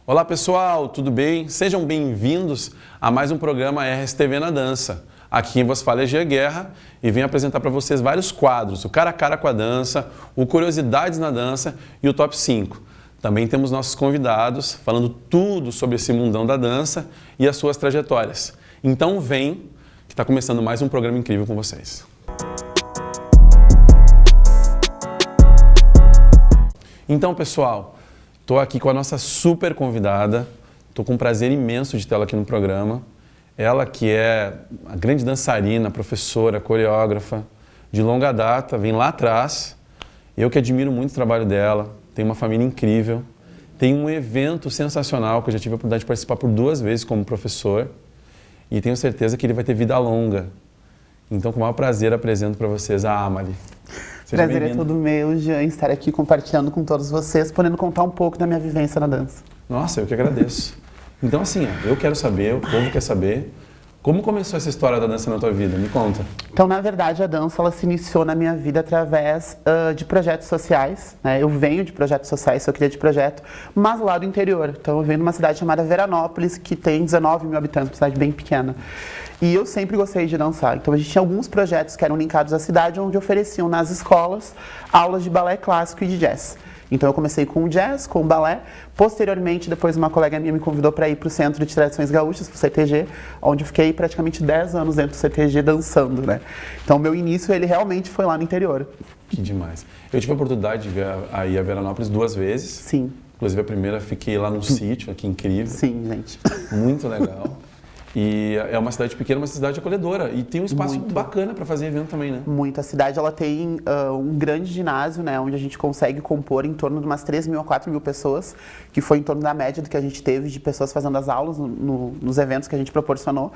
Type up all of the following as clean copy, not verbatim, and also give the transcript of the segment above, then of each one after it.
Olá pessoal, tudo bem? Sejam bem-vindos a mais um programa RSTV na Dança. Aqui quem vos fala é Gia Guerra e venho apresentar para vocês vários quadros, o Cara a Cara com a Dança, o Curiosidades na Dança e o Top 5. Também temos nossos convidados falando tudo sobre esse mundão da dança e as suas trajetórias. Então vem, que está começando mais um programa incrível com vocês. Então pessoal, estou aqui com a nossa super convidada, estou com um prazer imenso de tê-la aqui no programa. Ela que é a grande dançarina, professora, coreógrafa, de longa data, vem lá atrás. Eu que admiro muito o trabalho dela, tem uma família incrível, tem um evento sensacional que eu já tive a oportunidade de participar por 2 vezes como professor e tenho certeza que ele vai ter vida longa. Então, com o maior prazer, apresento para vocês a Amalie. Seja prazer é todo meu, Jean, estar aqui compartilhando com todos vocês, podendo contar um pouco da minha vivência na dança. Nossa, eu que agradeço. Então, assim, eu quero saber, o povo quer saber, como começou essa história da dança na tua vida? Me conta. Então, na verdade, a dança ela se iniciou na minha vida através de projetos sociais. Né? Eu venho de projetos sociais, sou cria de projeto, mas lá do interior. Então, eu venho de uma cidade chamada Veranópolis, que tem 19 mil habitantes, uma cidade bem pequena. E eu sempre gostei de dançar. Então, a gente tinha alguns projetos que eram linkados à cidade, onde ofereciam nas escolas aulas de balé clássico e de jazz. Então eu comecei com o jazz, com o balé. Posteriormente, depois uma colega minha me convidou para ir para o Centro de Tradições Gaúchas, para o CTG, onde eu fiquei praticamente 10 anos dentro do CTG dançando, né? Então meu início, ele realmente foi lá no interior. Que demais. Eu tive a oportunidade de ver aí a Veranópolis 2 vezes. Sim. Inclusive a primeira fiquei lá no sítio, aqui incrível. Sim, gente. Muito legal. E é uma cidade pequena, uma cidade acolhedora. E tem um espaço Muito bacana para fazer evento também, né? Muito. A cidade ela tem um grande ginásio, né, onde a gente consegue compor em torno de umas 3 mil a 4 mil pessoas, que foi em torno da média do que a gente teve de pessoas fazendo as aulas nos eventos que a gente proporcionou.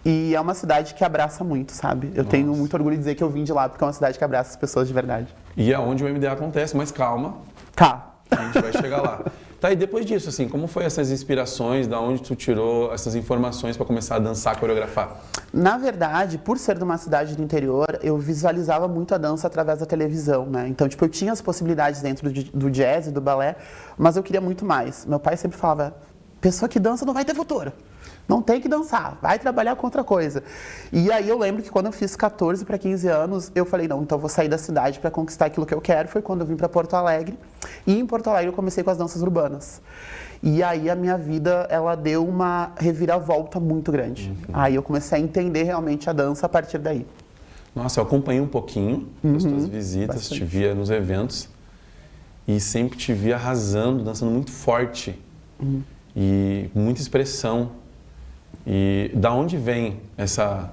E é uma cidade que abraça muito, sabe? Eu tenho muito orgulho de dizer que eu vim de lá, porque é uma cidade que abraça as pessoas de verdade. E é onde o MDA acontece, mas calma. Tá. A gente vai chegar lá. Tá, e depois disso, assim, como foi essas inspirações, da onde tu tirou essas informações para começar a dançar, coreografar? Na verdade, por ser de uma cidade do interior, eu visualizava muito a dança através da televisão, né? Então, tipo, eu tinha as possibilidades dentro do jazz e do balé, mas eu queria muito mais. Meu pai sempre falava, pessoa que dança não vai ter futuro. Não tem que dançar, vai trabalhar com outra coisa. E aí eu lembro que quando eu fiz 14 para 15 anos, eu falei, não, então eu vou sair da cidade para conquistar aquilo que eu quero. Foi quando eu vim para Porto Alegre. E em Porto Alegre eu comecei com as danças urbanas. E aí a minha vida, ela deu uma reviravolta muito grande. Aí eu comecei a entender realmente a dança a partir daí. Nossa, eu acompanhei um pouquinho das tuas visitas, bastante. Te via nos eventos. E sempre te via arrasando, dançando muito forte. E muita expressão. E da onde vem essa...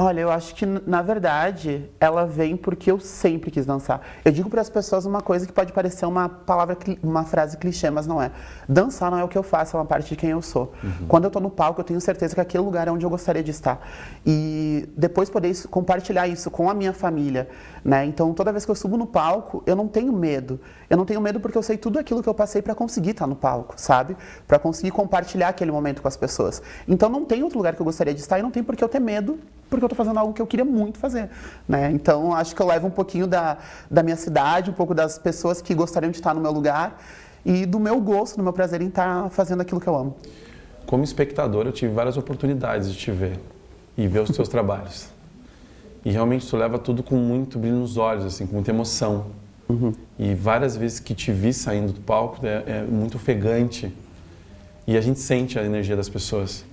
Olha, eu acho que, na verdade, ela vem porque eu sempre quis dançar. Eu digo para as pessoas uma coisa que pode parecer uma frase clichê, mas não é. Dançar não é o que eu faço, é uma parte de quem eu sou. Quando eu estou no palco, eu tenho certeza que aquele lugar é onde eu gostaria de estar. E depois poder compartilhar isso com a minha família, né? Então, toda vez que eu subo no palco, eu não tenho medo. Eu não tenho medo porque eu sei tudo aquilo que eu passei para conseguir estar no palco, sabe? Para conseguir compartilhar aquele momento com as pessoas. Então, não tem outro lugar que eu gostaria de estar e não tem por que eu ter medo, porque eu estou fazendo algo que eu queria muito fazer, né? Então, acho que eu levo um pouquinho da minha cidade, um pouco das pessoas que gostariam de estar no meu lugar e do meu gosto, do meu prazer em estar fazendo aquilo que eu amo. Como espectador, eu tive várias oportunidades de te ver e ver os teus trabalhos. E realmente tu leva tudo com muito brilho nos olhos, assim, com muita emoção. E várias vezes que te vi saindo do palco, é muito ofegante. E a gente sente a energia das pessoas.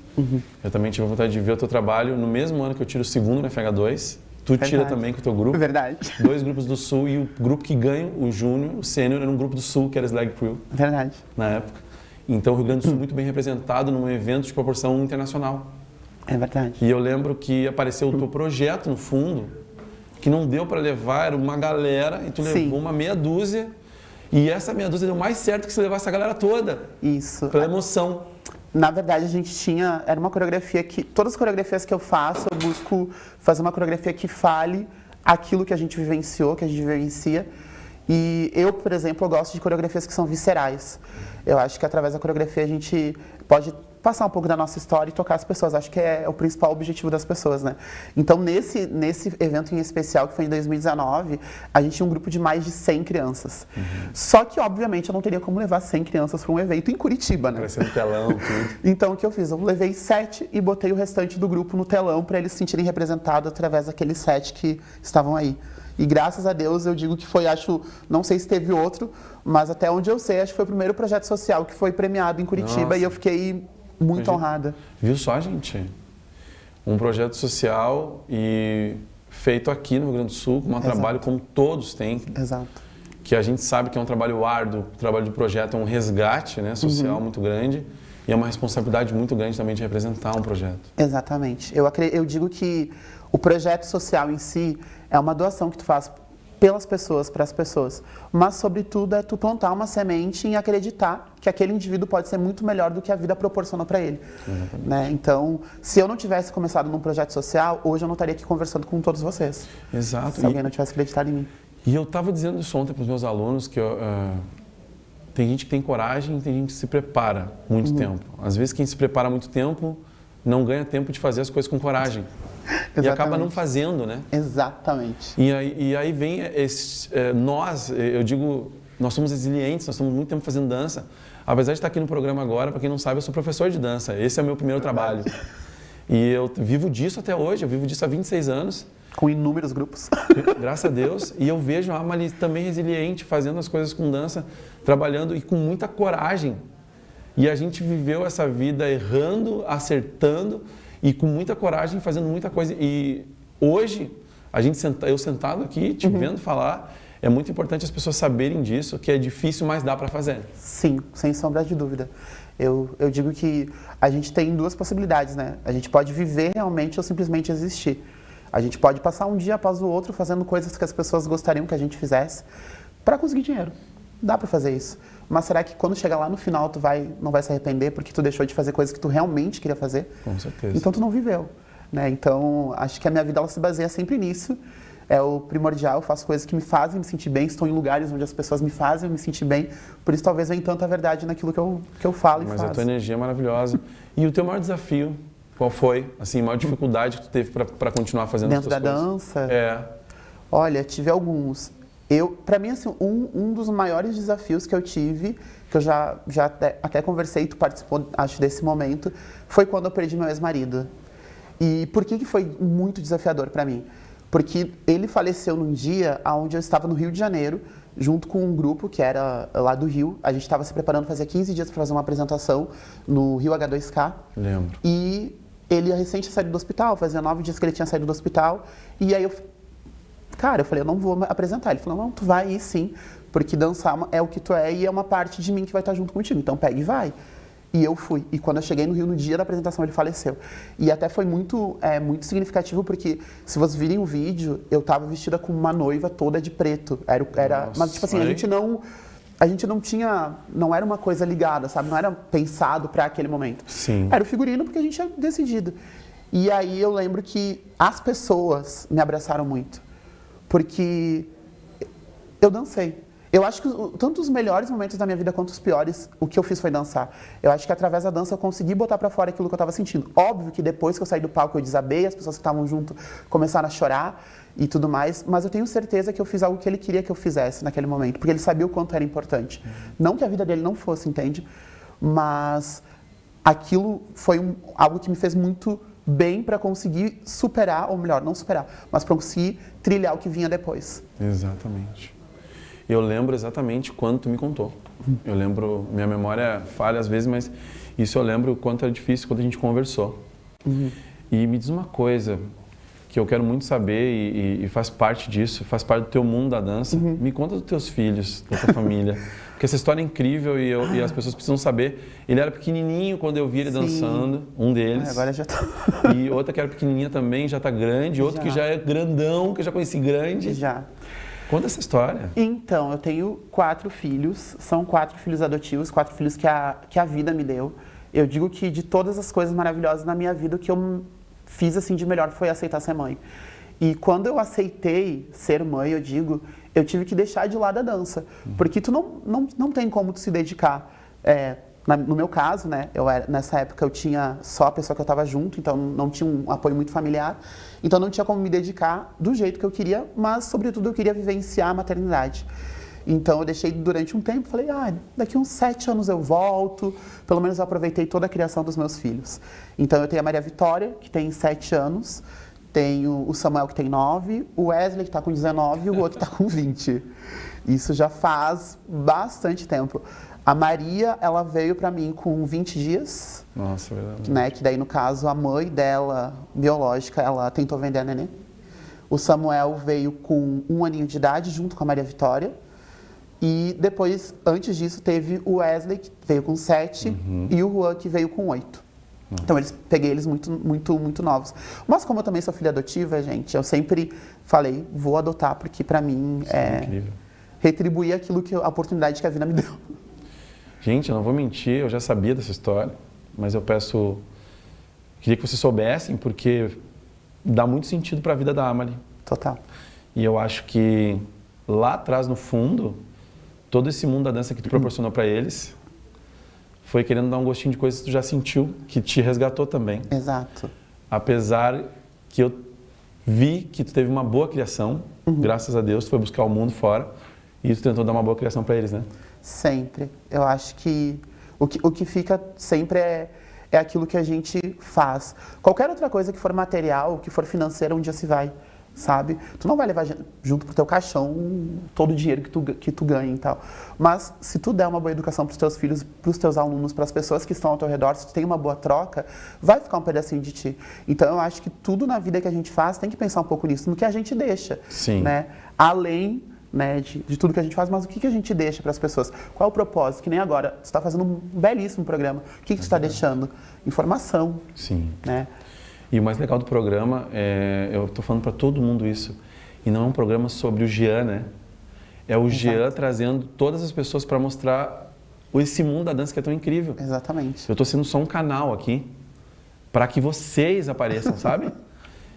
Eu também tive a vontade de ver o teu trabalho no mesmo ano que eu tiro o segundo no FH2. Tu tira também com o teu grupo. Verdade. 2 grupos do Sul e o grupo que ganha, o Júnior, o Sênior, era um grupo do Sul, que era Slag Crew. Verdade. Na época. Então o Rio Grande do Sul muito bem representado num evento de proporção internacional. É verdade. E eu lembro que apareceu o teu projeto no fundo, que não deu para levar, era uma galera, e tu levou uma meia dúzia. E essa meia dúzia deu mais certo que se levar essa galera toda. Isso. Pela emoção. Na verdade, a gente era uma coreografia que, todas as coreografias que eu faço, eu busco fazer uma coreografia que fale aquilo que a gente vivenciou, que a gente vivencia. E eu, por exemplo, eu gosto de coreografias que são viscerais. Eu acho que através da coreografia a gente pode passar um pouco da nossa história e tocar as pessoas. Acho que é o principal objetivo das pessoas, né? Então, nesse evento em especial, que foi em 2019, a gente tinha um grupo de mais de 100 crianças. Só que, obviamente, eu não teria como levar 100 crianças para um evento em Curitiba, né? Parecendo telão, tudo. Então, o que eu fiz? Eu levei 7 e botei o restante do grupo no telão para eles se sentirem representados através daqueles 7 que estavam aí. E graças a Deus eu digo que foi, não sei se teve outro, mas até onde eu sei, acho que foi o primeiro projeto social que foi premiado em Curitiba. Nossa. E eu fiquei muito honrada. Viu só, gente? Um projeto social e feito aqui no Rio Grande do Sul, com um trabalho como todos têm. Exato. Que a gente sabe que é um trabalho árduo, o trabalho de projeto é um resgate, né, social muito grande. E é uma responsabilidade muito grande também de representar um projeto. Exatamente. Eu digo que o projeto social em si é uma doação que tu faz pelas pessoas, para as pessoas. Mas, sobretudo, é tu plantar uma semente em acreditar que aquele indivíduo pode ser muito melhor do que a vida proporciona para ele. Né? Então, se eu não tivesse começado num projeto social, hoje eu não estaria aqui conversando com todos vocês. Exato. Se alguém não tivesse acreditado em mim. E eu estava dizendo isso ontem para os meus alunos, que tem gente que tem coragem e tem gente que se prepara muito tempo. Às vezes quem se prepara muito tempo não ganha tempo de fazer as coisas com coragem. E acaba não fazendo, né? Exatamente. E aí vem nós, eu digo, nós somos resilientes, nós estamos muito tempo fazendo dança. Apesar de estar aqui no programa agora, para quem não sabe, eu sou professor de dança. Esse é o meu primeiro trabalho. E eu vivo disso até hoje, eu vivo disso há 26 anos. Com inúmeros grupos. Graças a Deus. E eu vejo a Amalie também resiliente, fazendo as coisas com dança, trabalhando e com muita coragem. E a gente viveu essa vida errando, acertando e com muita coragem, fazendo muita coisa. E hoje, eu sentado aqui, te vendo falar, é muito importante as pessoas saberem disso, que é difícil, mas dá para fazer. Sim, sem sombra de dúvida. Eu digo que a gente tem duas possibilidades, né? A gente pode viver realmente ou simplesmente existir. A gente pode passar um dia após o outro fazendo coisas que as pessoas gostariam que a gente fizesse para conseguir dinheiro. Dá para fazer isso. Mas será que quando chegar lá no final tu não vai se arrepender porque tu deixou de fazer coisas que tu realmente queria fazer? Com certeza. Então tu não viveu, né? Então acho que a minha vida ela se baseia sempre nisso. É o primordial, eu faço coisas que me fazem me sentir bem, estou em lugares onde as pessoas me fazem me sentir bem. Por isso talvez venha tanta verdade naquilo que eu falo e faço. Mas a tua energia é maravilhosa. E o teu maior desafio? Qual foi, assim, a maior dificuldade que tu teve para continuar fazendo as tuas coisas? Dentro da dança? Olha, tive alguns. Para mim, assim, um dos maiores desafios que eu tive, que eu já até conversei, e tu participou, acho, desse momento, foi quando eu perdi meu ex-marido. E por que foi muito desafiador para mim? Porque ele faleceu num dia onde eu estava no Rio de Janeiro, junto com um grupo que era lá do Rio. A gente estava se preparando, fazia 15 dias para fazer uma apresentação no Rio H2K. Lembro. E ele recente saído do hospital, fazia 9 dias que ele tinha saído do hospital. E aí eu falei, eu não vou me apresentar. Ele falou, não, tu vai ir sim, porque dançar é o que tu é e é uma parte de mim que vai estar junto contigo. Então pega e vai. E eu fui. E quando eu cheguei no Rio, no dia da apresentação, ele faleceu. E até foi muito significativo, porque se vocês virem o vídeo, eu tava vestida com uma noiva toda de preto. Mas, tipo assim, a gente não era uma coisa ligada, sabe? Não era pensado para aquele momento. Sim. Era o figurino porque a gente tinha decidido. E aí eu lembro que as pessoas me abraçaram muito. Porque eu dancei. Eu acho que tanto os melhores momentos da minha vida quanto os piores, o que eu fiz foi dançar. Eu acho que através da dança eu consegui botar pra fora aquilo que eu tava sentindo. Óbvio que depois que eu saí do palco eu desabei, as pessoas que estavam junto começaram a chorar e tudo mais, mas eu tenho certeza que eu fiz algo que ele queria que eu fizesse naquele momento, porque ele sabia o quanto era importante. Não que a vida dele não fosse, entende? Mas aquilo foi algo que me fez muito bem para conseguir superar, ou melhor, não superar, mas para conseguir trilhar o que vinha depois. Exatamente. Eu lembro exatamente quando tu me contou. Eu lembro, minha memória falha às vezes, mas isso eu lembro o quanto era difícil quando a gente conversou. E me diz uma coisa que eu quero muito saber e faz parte disso, faz parte do teu mundo da dança. Me conta dos teus filhos, da tua família. Porque essa história é incrível e as pessoas precisam saber. Ele era pequenininho quando eu vi ele dançando, um deles. Agora já tá. E outra que era pequenininha também, já tá grande. Outro que já é grandão, que eu já conheci grande. Já. Conta essa história. Então, eu tenho 4 filhos, são 4 filhos adotivos, 4 filhos que a vida me deu. Eu digo que de todas as coisas maravilhosas na minha vida, o que eu fiz assim de melhor foi aceitar ser mãe. E quando eu aceitei ser mãe, eu tive que deixar de lado a dança. Porque tu não tem como tu se dedicar No meu caso, né, nessa época eu tinha só a pessoa que eu estava junto, então não tinha um apoio muito familiar, então não tinha como me dedicar do jeito que eu queria, mas sobretudo eu queria vivenciar a maternidade. Então eu deixei durante um tempo, falei, daqui uns 7 anos eu volto, pelo menos eu aproveitei toda a criação dos meus filhos. Então eu tenho a Maria Vitória, que tem 7 anos, tenho o Samuel, que tem 9, o Wesley, que está com 19, e o outro está com 20. Isso já faz bastante tempo. A Maria, ela veio para mim com 20 dias. Nossa, verdade. Né, que daí, no caso, a mãe dela, biológica, ela tentou vender a neném. O Samuel veio com 1 aninho de idade, junto com a Maria Vitória. E depois, antes disso, teve o Wesley, que veio com 7, e o Juan, que veio com 8. Então, peguei eles muito novos. Mas como eu também sou filha adotiva, gente, eu sempre falei, vou adotar, porque para mim incrível. Retribuir aquilo a oportunidade que a vida me deu. Gente, eu não vou mentir, eu já sabia dessa história, mas queria que vocês soubessem, porque dá muito sentido para a vida da Amalie. Total. E eu acho que lá atrás, no fundo, todo esse mundo da dança que tu proporcionou para eles, foi querendo dar um gostinho de coisas que tu já sentiu, que te resgatou também. Exato. Apesar que eu vi que tu teve uma boa criação, graças a Deus, tu foi buscar o mundo fora, e tu tentou dar uma boa criação para eles, né? Sempre. Eu acho que o que fica sempre é aquilo que a gente faz. Qualquer outra coisa que for material, que for financeira, um dia se vai, sabe? Tu não vai levar junto pro teu caixão todo o dinheiro que tu ganha e tal. Mas se tu der uma boa educação pros teus filhos, pros teus alunos, pras pessoas que estão ao teu redor, se tu tem uma boa troca, vai ficar um pedacinho de ti. Então eu acho que tudo na vida que a gente faz tem que pensar um pouco nisso, no que a gente deixa. Sim. Né? Além, né, de tudo que a gente faz, mas o que a gente deixa para as pessoas? Qual é o propósito? Que nem agora, você está fazendo um belíssimo programa. O que você está deixando? Informação. Sim. Né? E o mais legal do programa, eu estou falando para todo mundo isso, e não é um programa sobre o Jean, né? É o Jean trazendo todas as pessoas para mostrar esse mundo da dança que é tão incrível. Exatamente. Eu estou sendo só um canal aqui para que vocês apareçam, sabe?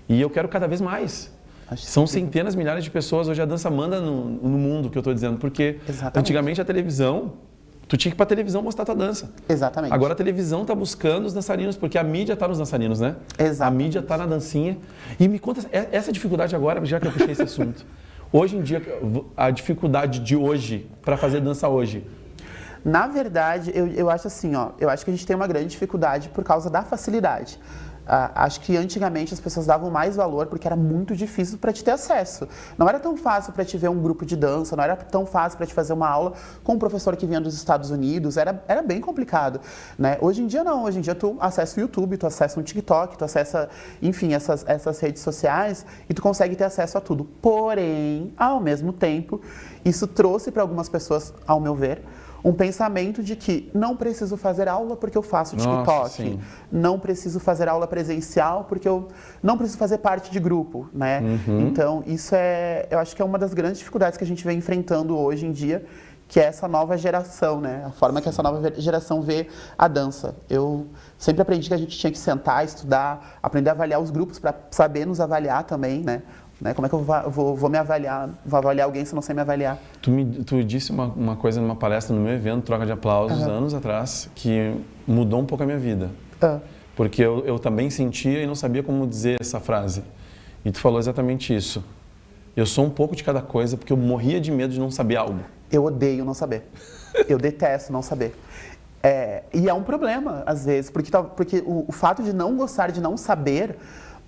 E eu quero cada vez mais. São centenas, milhares de pessoas. Hoje a dança manda no mundo, que eu estou dizendo. Porque antigamente a televisão, tu tinha que ir para a televisão mostrar tua dança. Exatamente. Agora a televisão está buscando os dançarinos, porque a mídia está nos dançarinos, né? Exatamente. A mídia está na dancinha. E me conta essa dificuldade agora, já que eu puxei esse assunto. Hoje em dia, a dificuldade de hoje, para fazer dança hoje. Na verdade, eu acho assim, eu acho que a gente tem uma grande dificuldade por causa da facilidade. Acho que antigamente as pessoas davam mais valor porque era muito difícil para te ter acesso. Não era tão fácil para te ver um grupo de dança, não era tão fácil para te fazer uma aula com um professor que vinha dos Estados Unidos, era bem complicado. Né? Hoje em dia não, hoje em dia tu acessa o YouTube, tu acessa um TikTok, tu acessa, enfim, essas redes sociais e tu consegue ter acesso a tudo. Porém, ao mesmo tempo, isso trouxe para algumas pessoas, ao meu ver, um pensamento de que não preciso fazer aula porque eu faço TikTok. Nossa, não preciso fazer aula presencial porque eu não preciso fazer parte de grupo, né? Então, isso eu acho que é uma das grandes dificuldades que a gente vem enfrentando hoje em dia, que é essa nova geração, né? A forma que essa nova geração vê a dança. Eu sempre aprendi que a gente tinha que sentar, estudar, aprender a avaliar os grupos para saber nos avaliar também, né? Como é que eu vou me avaliar? Vou avaliar alguém se não sei me avaliar? Tu disse uma coisa numa palestra no meu evento, Troca de Aplausos, anos atrás, que mudou um pouco a minha vida. Porque eu também sentia e não sabia como dizer essa frase. E tu falou exatamente isso. Eu sou um pouco de cada coisa porque eu morria de medo de não saber algo. Eu odeio não saber. Eu detesto não saber. E é um problema, às vezes, porque o fato de não gostar, de não saber,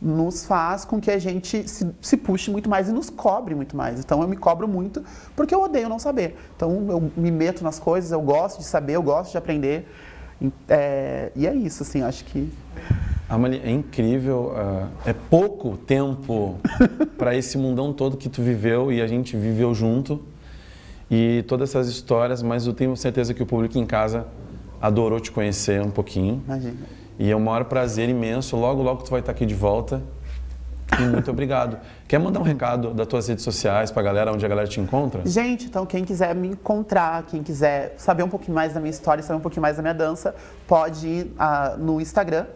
nos faz com que a gente se puxe muito mais e nos cobre muito mais. Então eu me cobro muito porque eu odeio não saber. Então eu me meto nas coisas, eu gosto de saber, eu gosto de aprender. E é isso, assim, acho que... Amalie, é incrível, é pouco tempo para esse mundão todo que tu viveu e a gente viveu junto. E todas essas histórias, mas eu tenho certeza que o público em casa adorou te conhecer um pouquinho. Imagina. E é um maior prazer imenso. Logo, logo tu vai estar aqui de volta. E muito obrigado. Quer mandar um recado das tuas redes sociais para a galera, onde a galera te encontra? Gente, então quem quiser me encontrar, quem quiser saber um pouquinho mais da minha história, saber um pouquinho mais da minha dança, pode ir no Instagram,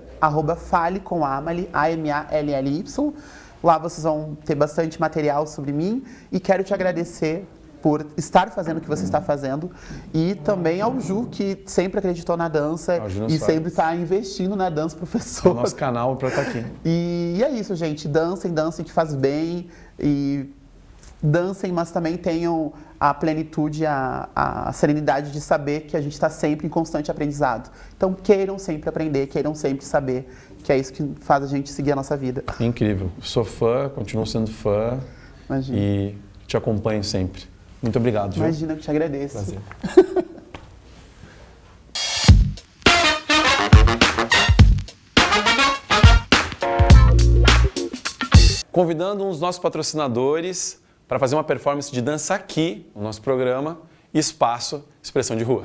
@falecomamelie, AMALLY. Lá vocês vão ter bastante material sobre mim. E quero te agradecer por estar fazendo o que você está fazendo. E também ao Ju, que sempre acreditou na dança e sempre está investindo na dança, professor. É o nosso canal para estar aqui. E é isso, gente. Dancem que faz bem. E dancem, mas também tenham a plenitude, a serenidade de saber que a gente está sempre em constante aprendizado. Então, queiram sempre aprender, queiram sempre saber, que é isso que faz a gente seguir a nossa vida. Incrível. Sou fã, continuo sendo fã. Imagina. E te acompanho sempre. Muito obrigado, Ju. Imagina, eu te agradeço. Prazer. Convidando um dos nossos patrocinadores para fazer uma performance de dança aqui no nosso programa Espaço Expressão de Rua.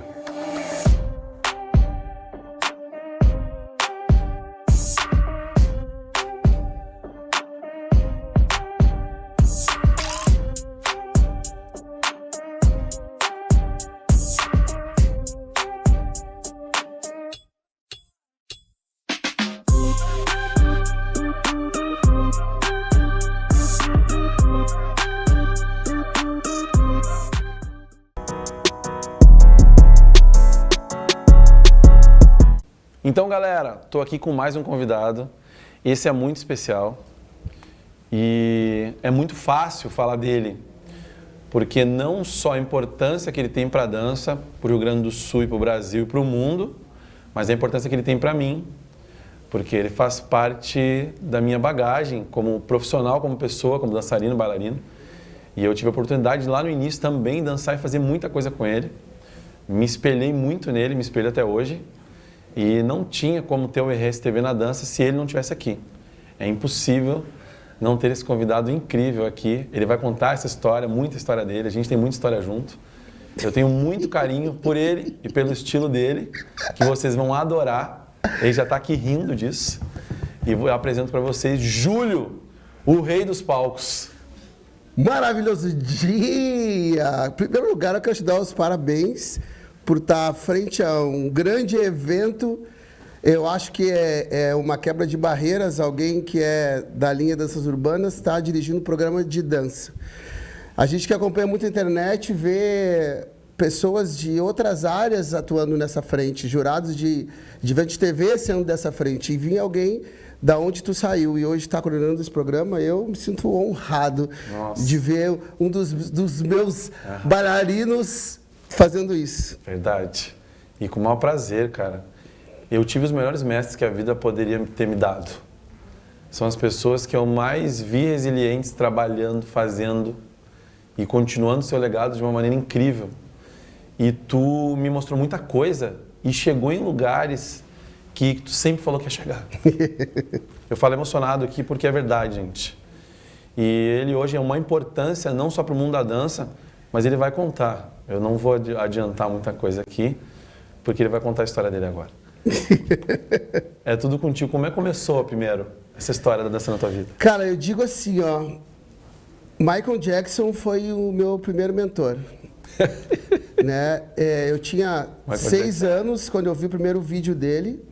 Então, galera, estou aqui com mais um convidado. Esse é muito especial e é muito fácil falar dele, porque não só a importância que ele tem para a dança, para o Rio Grande do Sul e para o Brasil e para o mundo, mas a importância que ele tem para mim, porque ele faz parte da minha bagagem como profissional, como pessoa, como dançarino, bailarino. E eu tive a oportunidade lá no início também dançar e fazer muita coisa com ele. Me espelhei muito nele, me espelho até hoje. E não tinha como ter o RSTV na dança se ele não estivesse aqui. É impossível não ter esse convidado incrível aqui. Ele vai contar essa história, muita história dele. A gente tem muita história junto. Eu tenho muito carinho por ele e pelo estilo dele, que vocês vão adorar. Ele já está aqui rindo disso. E eu apresento para vocês Júlio, o rei dos palcos. Maravilhoso dia! Em primeiro lugar, eu quero te dar os parabéns por estar à frente a um grande evento. Eu acho que é uma quebra de barreiras, alguém que é da linha danças urbanas está dirigindo um programa de dança. A gente que acompanha muito a internet vê pessoas de outras áreas atuando nessa frente, jurados de evento de TV sendo dessa frente, e vinha alguém da onde tu saiu e hoje está coordenando esse programa. Eu me sinto honrado de ver um dos meus bailarinos fazendo isso. Verdade. E com o maior prazer, cara. Eu tive os melhores mestres que a vida poderia ter me dado. São as pessoas que eu mais vi resilientes trabalhando, fazendo e continuando seu legado de uma maneira incrível. E tu me mostrou muita coisa e chegou em lugares que tu sempre falou que ia chegar. Eu falo emocionado aqui porque é verdade, gente. E ele hoje é uma importância não só para o mundo da dança, mas ele vai contar. Eu não vou adiantar muita coisa aqui, porque ele vai contar a história dele agora. É tudo contigo. Como é que começou primeiro essa história da dança na tua vida? Cara, eu digo assim, ó. Michael Jackson foi o meu primeiro mentor. Né? Eu tinha 6 anos quando eu vi o primeiro vídeo dele.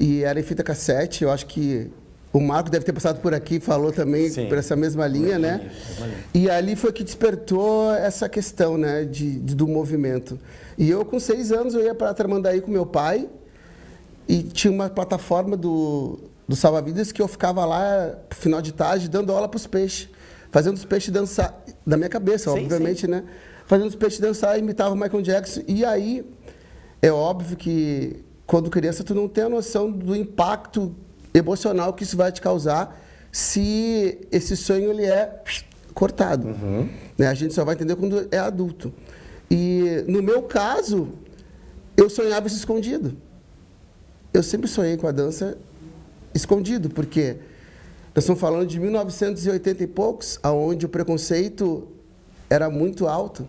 E era em fita cassete. Eu acho que o Marco deve ter passado por aqui e falou também por essa mesma linha, né? E ali foi que despertou essa questão, né, do movimento. E eu, com 6 anos, eu ia para Tramandaí com meu pai e tinha uma plataforma do Salva-Vidas que eu ficava lá, no final de tarde, dando aula para os peixes. Fazendo os peixes dançar, da minha cabeça, obviamente, né? Fazendo os peixes dançar, imitava o Michael Jackson. E aí, é óbvio que, quando criança, tu não tem a noção do impacto emocional que isso vai te causar se esse sonho ele é cortado. Né? A gente só vai entender quando é adulto. E no meu caso, eu sonhava isso escondido. Eu sempre sonhei com a dança escondido, porque nós estamos falando de 1980 e poucos, onde o preconceito era muito alto.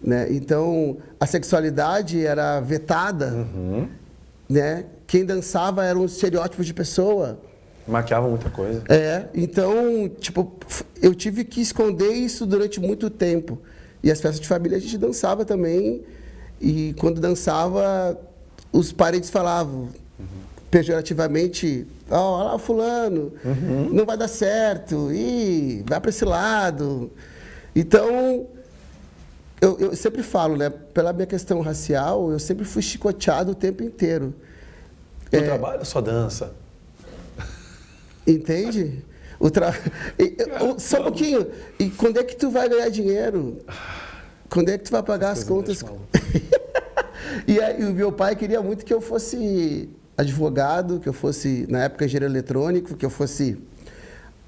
Né? Então, a sexualidade era vetada. Né? Quem dançava era um estereótipo de pessoa. Maquiava muita coisa. Então, tipo, eu tive que esconder isso durante muito tempo. E as festas de família a gente dançava também. E quando dançava, os parentes falavam pejorativamente: ó, olha lá o fulano, não vai dar certo, vai para esse lado. Então, eu sempre falo, né? Pela minha questão racial, eu sempre fui chicoteado o tempo inteiro. O trabalho é só dança. Entende? Só um pouquinho. E quando é que tu vai ganhar dinheiro? Quando é que tu vai pagar as contas? E aí, o meu pai queria muito que eu fosse advogado, que eu fosse, na época, engenheiro eletrônico, que eu fosse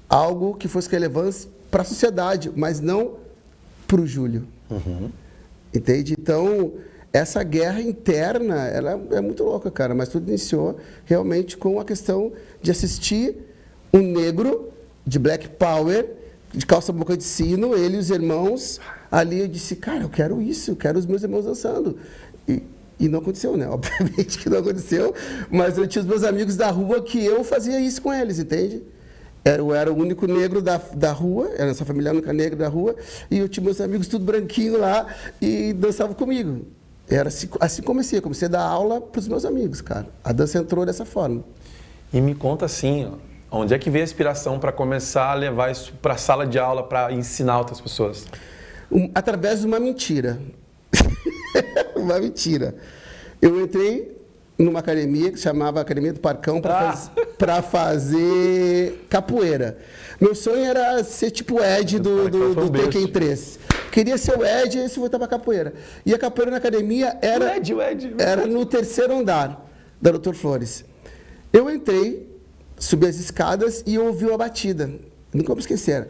algo que fosse relevante para a sociedade, mas não para o Júlio. Entende? Então, essa guerra interna, ela é muito louca, cara, mas tudo iniciou realmente com a questão de assistir um negro de Black Power, de calça boca de sino, ele e os irmãos, ali eu disse, cara, eu quero isso, eu quero os meus irmãos dançando. E não aconteceu, né? Obviamente que não aconteceu, mas eu tinha os meus amigos da rua que eu fazia isso com eles, entende? Eu era o único negro da rua, era essa família única negra da rua, e eu tinha meus amigos tudo branquinho lá e dançavam comigo. Era assim comecei a dar aula para os meus amigos, cara. A dança entrou dessa forma. E me conta assim, ó, onde é que veio a inspiração para começar a levar isso para a sala de aula, para ensinar outras pessoas? Através de uma mentira. Uma mentira. Eu entrei numa academia que se chamava Academia do Parcão para fazer capoeira. Meu sonho era ser tipo o Ed do Tekken 3. Queria ser o Ed e se voltar para capoeira. E a capoeira na academia era no 3º andar da Dr. Flores. Eu entrei, subi as escadas e eu ouvi uma batida. Nunca vou esquecer. Era...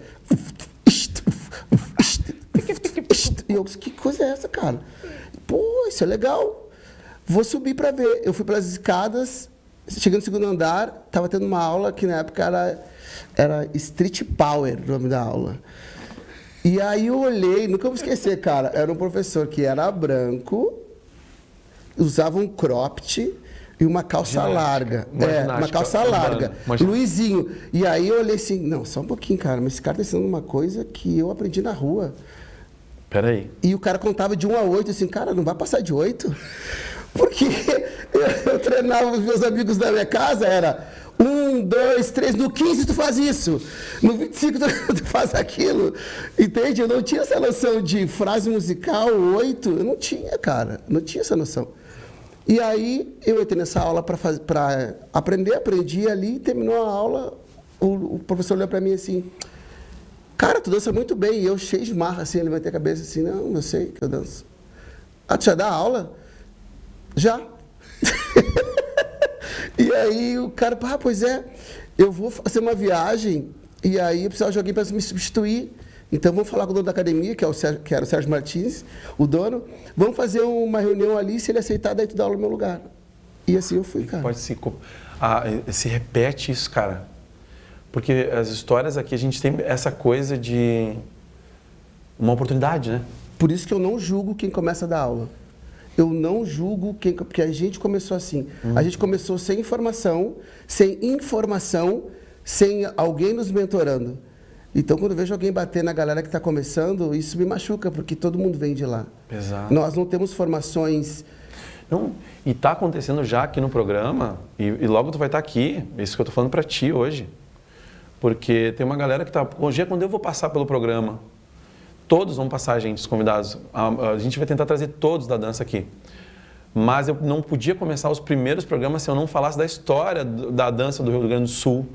E eu disse, que coisa é essa, cara? Pô, isso é legal. Vou subir para ver. Eu fui pelas escadas, chegando no 2º andar, estava tendo uma aula que na época era Street Power, o nome da aula. E aí eu olhei, nunca vou esquecer, cara, era um professor que era branco, usava um cropped e uma calça larga. Uma calça larga. Luizinho. E aí eu olhei assim, não, só um pouquinho, cara, mas esse cara está ensinando uma coisa que eu aprendi na rua. Peraí. E o cara contava de 1 a 8, assim, cara, não vai passar de 8? Porque eu treinava os meus amigos da minha casa, era 1, 2, 3, no 15 tu faz isso, no 25 tu faz aquilo, entende? Eu não tinha essa noção de frase musical, 8, eu não tinha, cara, não tinha essa noção. E aí eu entrei nessa aula para aprender, aprendi ali, terminou a aula, o professor olhou para mim assim, cara, tu dança muito bem, e eu cheio de marra, assim, levantei a cabeça assim, não, eu sei que eu danço. Ah, tu já dá aula? Já. E aí o cara, pois é, eu vou fazer uma viagem e aí eu precisava de alguém para me substituir. Então vamos falar com o dono da academia, que era o Sérgio Martins, o dono. Vamos fazer uma reunião ali, se ele aceitar, daí tu dá aula no meu lugar. E assim eu fui, cara. Se repete isso, cara. Porque as histórias aqui, a gente tem essa coisa de uma oportunidade, né? Por isso que eu não julgo quem começa a dar aula. Eu não julgo quem... Porque a gente começou assim. A gente começou sem informação, sem alguém nos mentorando. Então, quando eu vejo alguém bater na galera que está começando, isso me machuca, porque todo mundo vem de lá. Exato. Nós não temos formações... Não, e está acontecendo já aqui no programa, e logo tu vai estar aqui, isso que eu estou falando para ti hoje. Porque tem uma galera que está... Hoje é quando eu vou passar pelo programa. Todos vão passar, gente, os convidados. A gente vai tentar trazer todos da dança aqui. Mas eu não podia começar os primeiros programas se eu não falasse da história da dança do Rio Grande do Sul.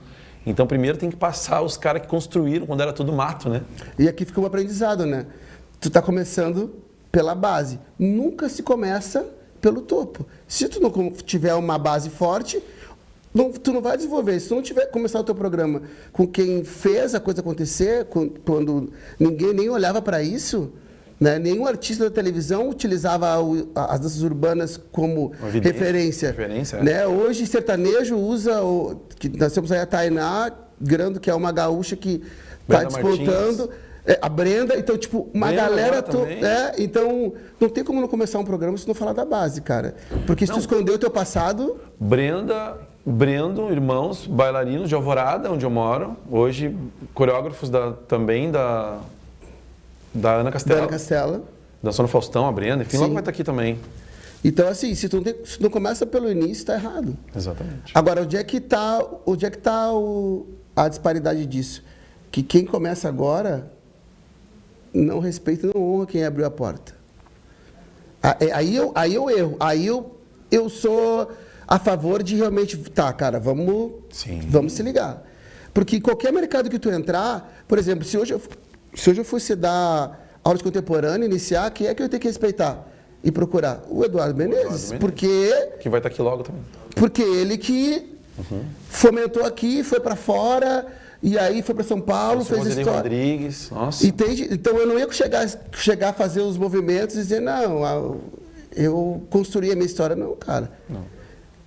Então, primeiro tem que passar os caras que construíram quando era tudo mato, né? E aqui fica um aprendizado, né? Tu está começando pela base. Nunca se começa pelo topo. Se tu não tiver uma base forte... tu não vai desenvolver. Se tu não tiver começar o teu programa com quem fez a coisa acontecer, quando ninguém nem olhava para isso, né? Nenhum artista da televisão utilizava as danças urbanas como referência. Né? Hoje, sertanejo usa, que nós temos aí a Tainá Grando, que é uma gaúcha que está despontando. A Brenda, então, tipo, uma galera... então, não tem como não começar um programa se não falar da base, cara. Porque se tu escondeu o teu passado... Brendo, irmãos, bailarinos de Alvorada, onde eu moro. Hoje, coreógrafos também da Ana Castela. Da Ana Castela. Dançou no Faustão, a Brenda. Enfim, logo vai estar aqui também. Então, assim, se tu não começa pelo início, está errado. Exatamente. Agora, onde é que está a disparidade disso? Que quem começa agora não respeita e não honra quem abriu a porta. Aí eu erro. Aí eu sou a favor de realmente, tá, cara, vamos se ligar. Porque qualquer mercado que tu entrar, por exemplo, se hoje eu fosse dar aula de contemporânea, iniciar, quem é que eu tenho que respeitar e procurar? O Eduardo Menezes. Porque... Que vai estar aqui logo também. Porque ele que fomentou aqui, foi para fora, e aí foi para São Paulo, fez história. Rodrigues, nossa. Entende? Então eu não ia chegar a fazer os movimentos e dizer, não, eu construí a minha história. Não, cara. Não.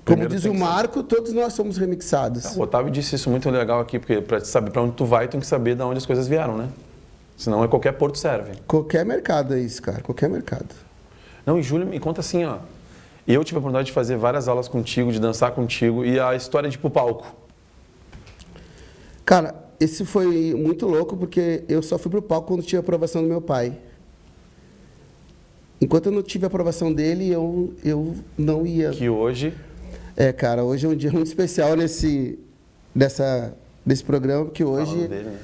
Como diz o Marco, todos nós somos remixados. O Otávio disse isso muito legal aqui, porque para saber para onde tu vai, tem que saber de onde as coisas vieram, né? Senão qualquer porto serve. Qualquer mercado é isso, cara. Qualquer mercado. Não, e Júlio, me conta assim, ó. Eu tive a oportunidade de fazer várias aulas contigo, de dançar contigo, e a história de ir pro palco. Cara, esse foi muito louco, porque eu só fui pro palco quando tive a aprovação do meu pai. Enquanto eu não tive a aprovação dele, eu não ia... Que hoje... cara, hoje é um dia muito especial nesse programa, porque hoje... Dele, né?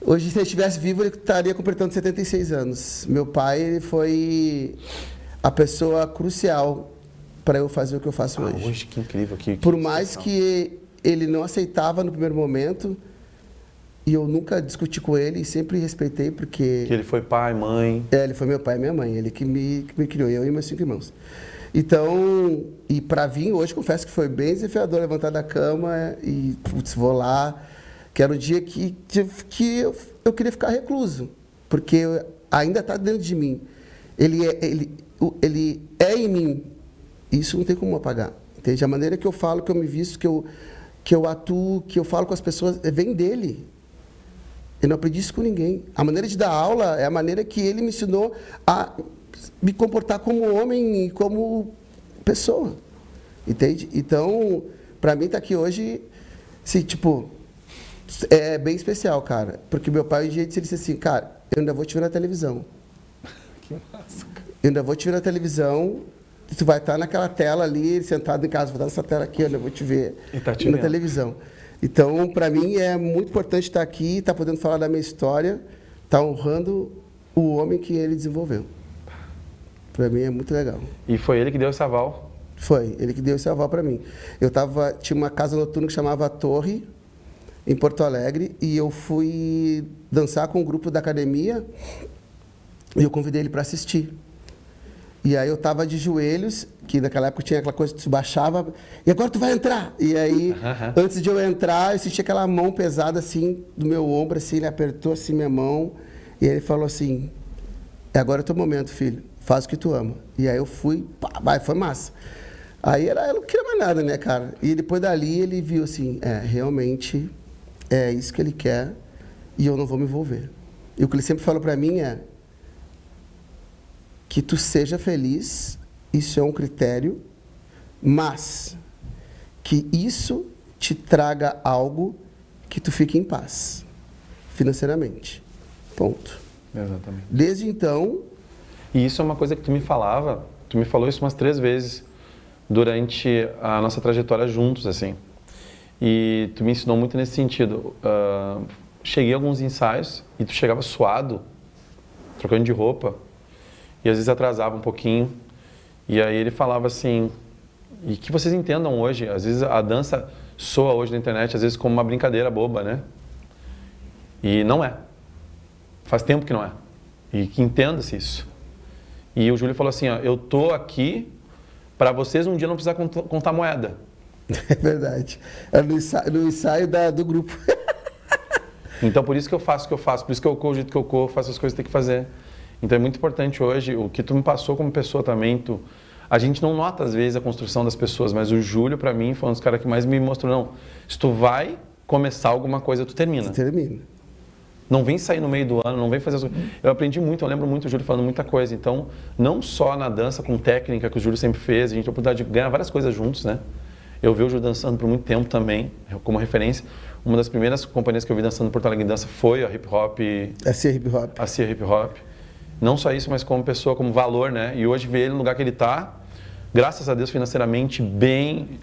Hoje, se ele estivesse vivo, ele estaria completando 76 anos. Meu pai, ele foi a pessoa crucial para eu fazer o que eu faço hoje. Hoje, que incrível. Por mais que ele não aceitava no primeiro momento, e eu nunca discuti com ele, e sempre respeitei, porque... Que ele foi pai, mãe... ele foi meu pai e minha mãe, ele que me criou, eu e meus 5 irmãos. Então, e para vir hoje, confesso que foi bem desafiador levantar da cama e, putz, vou lá... Que era o dia que eu queria ficar recluso, porque ainda está dentro de mim. Ele é em mim. Isso não tem como apagar. Entende? A maneira que eu falo, que eu me visto, que eu atuo, que eu falo com as pessoas, vem dele. Eu não aprendi isso com ninguém. A maneira de dar aula é a maneira que ele me ensinou a me comportar como homem e como pessoa. Entende? Então, para mim, estar aqui hoje, assim, tipo... É bem especial, cara. Porque meu pai, um dia, disse assim, cara, eu ainda vou te ver na televisão. Que massa, cara. Eu ainda vou te ver na televisão, tu vai estar naquela tela ali, sentado em casa, vou estar nessa tela aqui, eu ainda vou te ver na televisão. Então, para mim, é muito importante estar aqui, estar podendo falar da minha história, estar honrando o homem que ele desenvolveu. Para mim, é muito legal. E foi ele que deu esse aval? Foi, ele que deu esse aval para mim. Tinha uma casa noturna que chamava A Torre, em Porto Alegre, e eu fui dançar com um grupo da academia e eu convidei ele para assistir. E aí eu estava de joelhos, que naquela época tinha aquela coisa que tu baixava, e agora tu vai entrar. E aí, antes de eu entrar, eu senti aquela mão pesada assim, do meu ombro, assim, ele apertou assim minha mão, e ele falou assim, agora é o teu momento, filho, faz o que tu ama. E aí eu fui, pá, foi massa. Aí eu não queria mais nada, né, cara? E depois dali ele viu assim, realmente... É isso que ele quer e eu não vou me envolver. E o que ele sempre falou para mim é que tu seja feliz, isso é um critério, mas que isso te traga algo que tu fique em paz, financeiramente. Ponto. Exatamente. Desde então... E isso é uma coisa que tu me falou isso umas 3 vezes durante a nossa trajetória juntos, assim. E tu me ensinou muito nesse sentido. Cheguei a alguns ensaios e tu chegava suado, trocando de roupa, e às vezes atrasava um pouquinho. E aí ele falava assim, e que vocês entendam hoje, às vezes a dança soa hoje na internet, às vezes como uma brincadeira boba, né? E não é. Faz tempo que não é. E que entenda-se isso. E o Júlio falou assim, ó, eu tô aqui para vocês um dia não precisar contar moeda. É verdade. É no ensaio do grupo. Então, por isso que eu faço o que eu faço, por isso que eu corro o jeito que eu corro, faço as coisas que tem que fazer. Então, é muito importante hoje, o que tu me passou como pessoa também, a gente não nota, às vezes, a construção das pessoas, mas o Júlio, para mim, foi um dos caras que mais me mostrou, não, se tu vai começar alguma coisa, tu termina. Tu termina. Não vem sair no meio do ano, não vem fazer as coisas. Eu aprendi muito, eu lembro muito o Júlio falando muita coisa. Então, não só na dança com técnica, que o Júlio sempre fez, a gente tem a oportunidade de ganhar várias coisas juntos, né? Eu vi o Júlio dançando por muito tempo também, como referência. Uma das primeiras companhias que eu vi dançando no Porto Alegre em dança foi a Hip Hop. A Cia Hip Hop. A Cia Hip Hop. Não só isso, mas como pessoa, como valor, né? E hoje ver ele no lugar que ele está, graças a Deus financeiramente bem,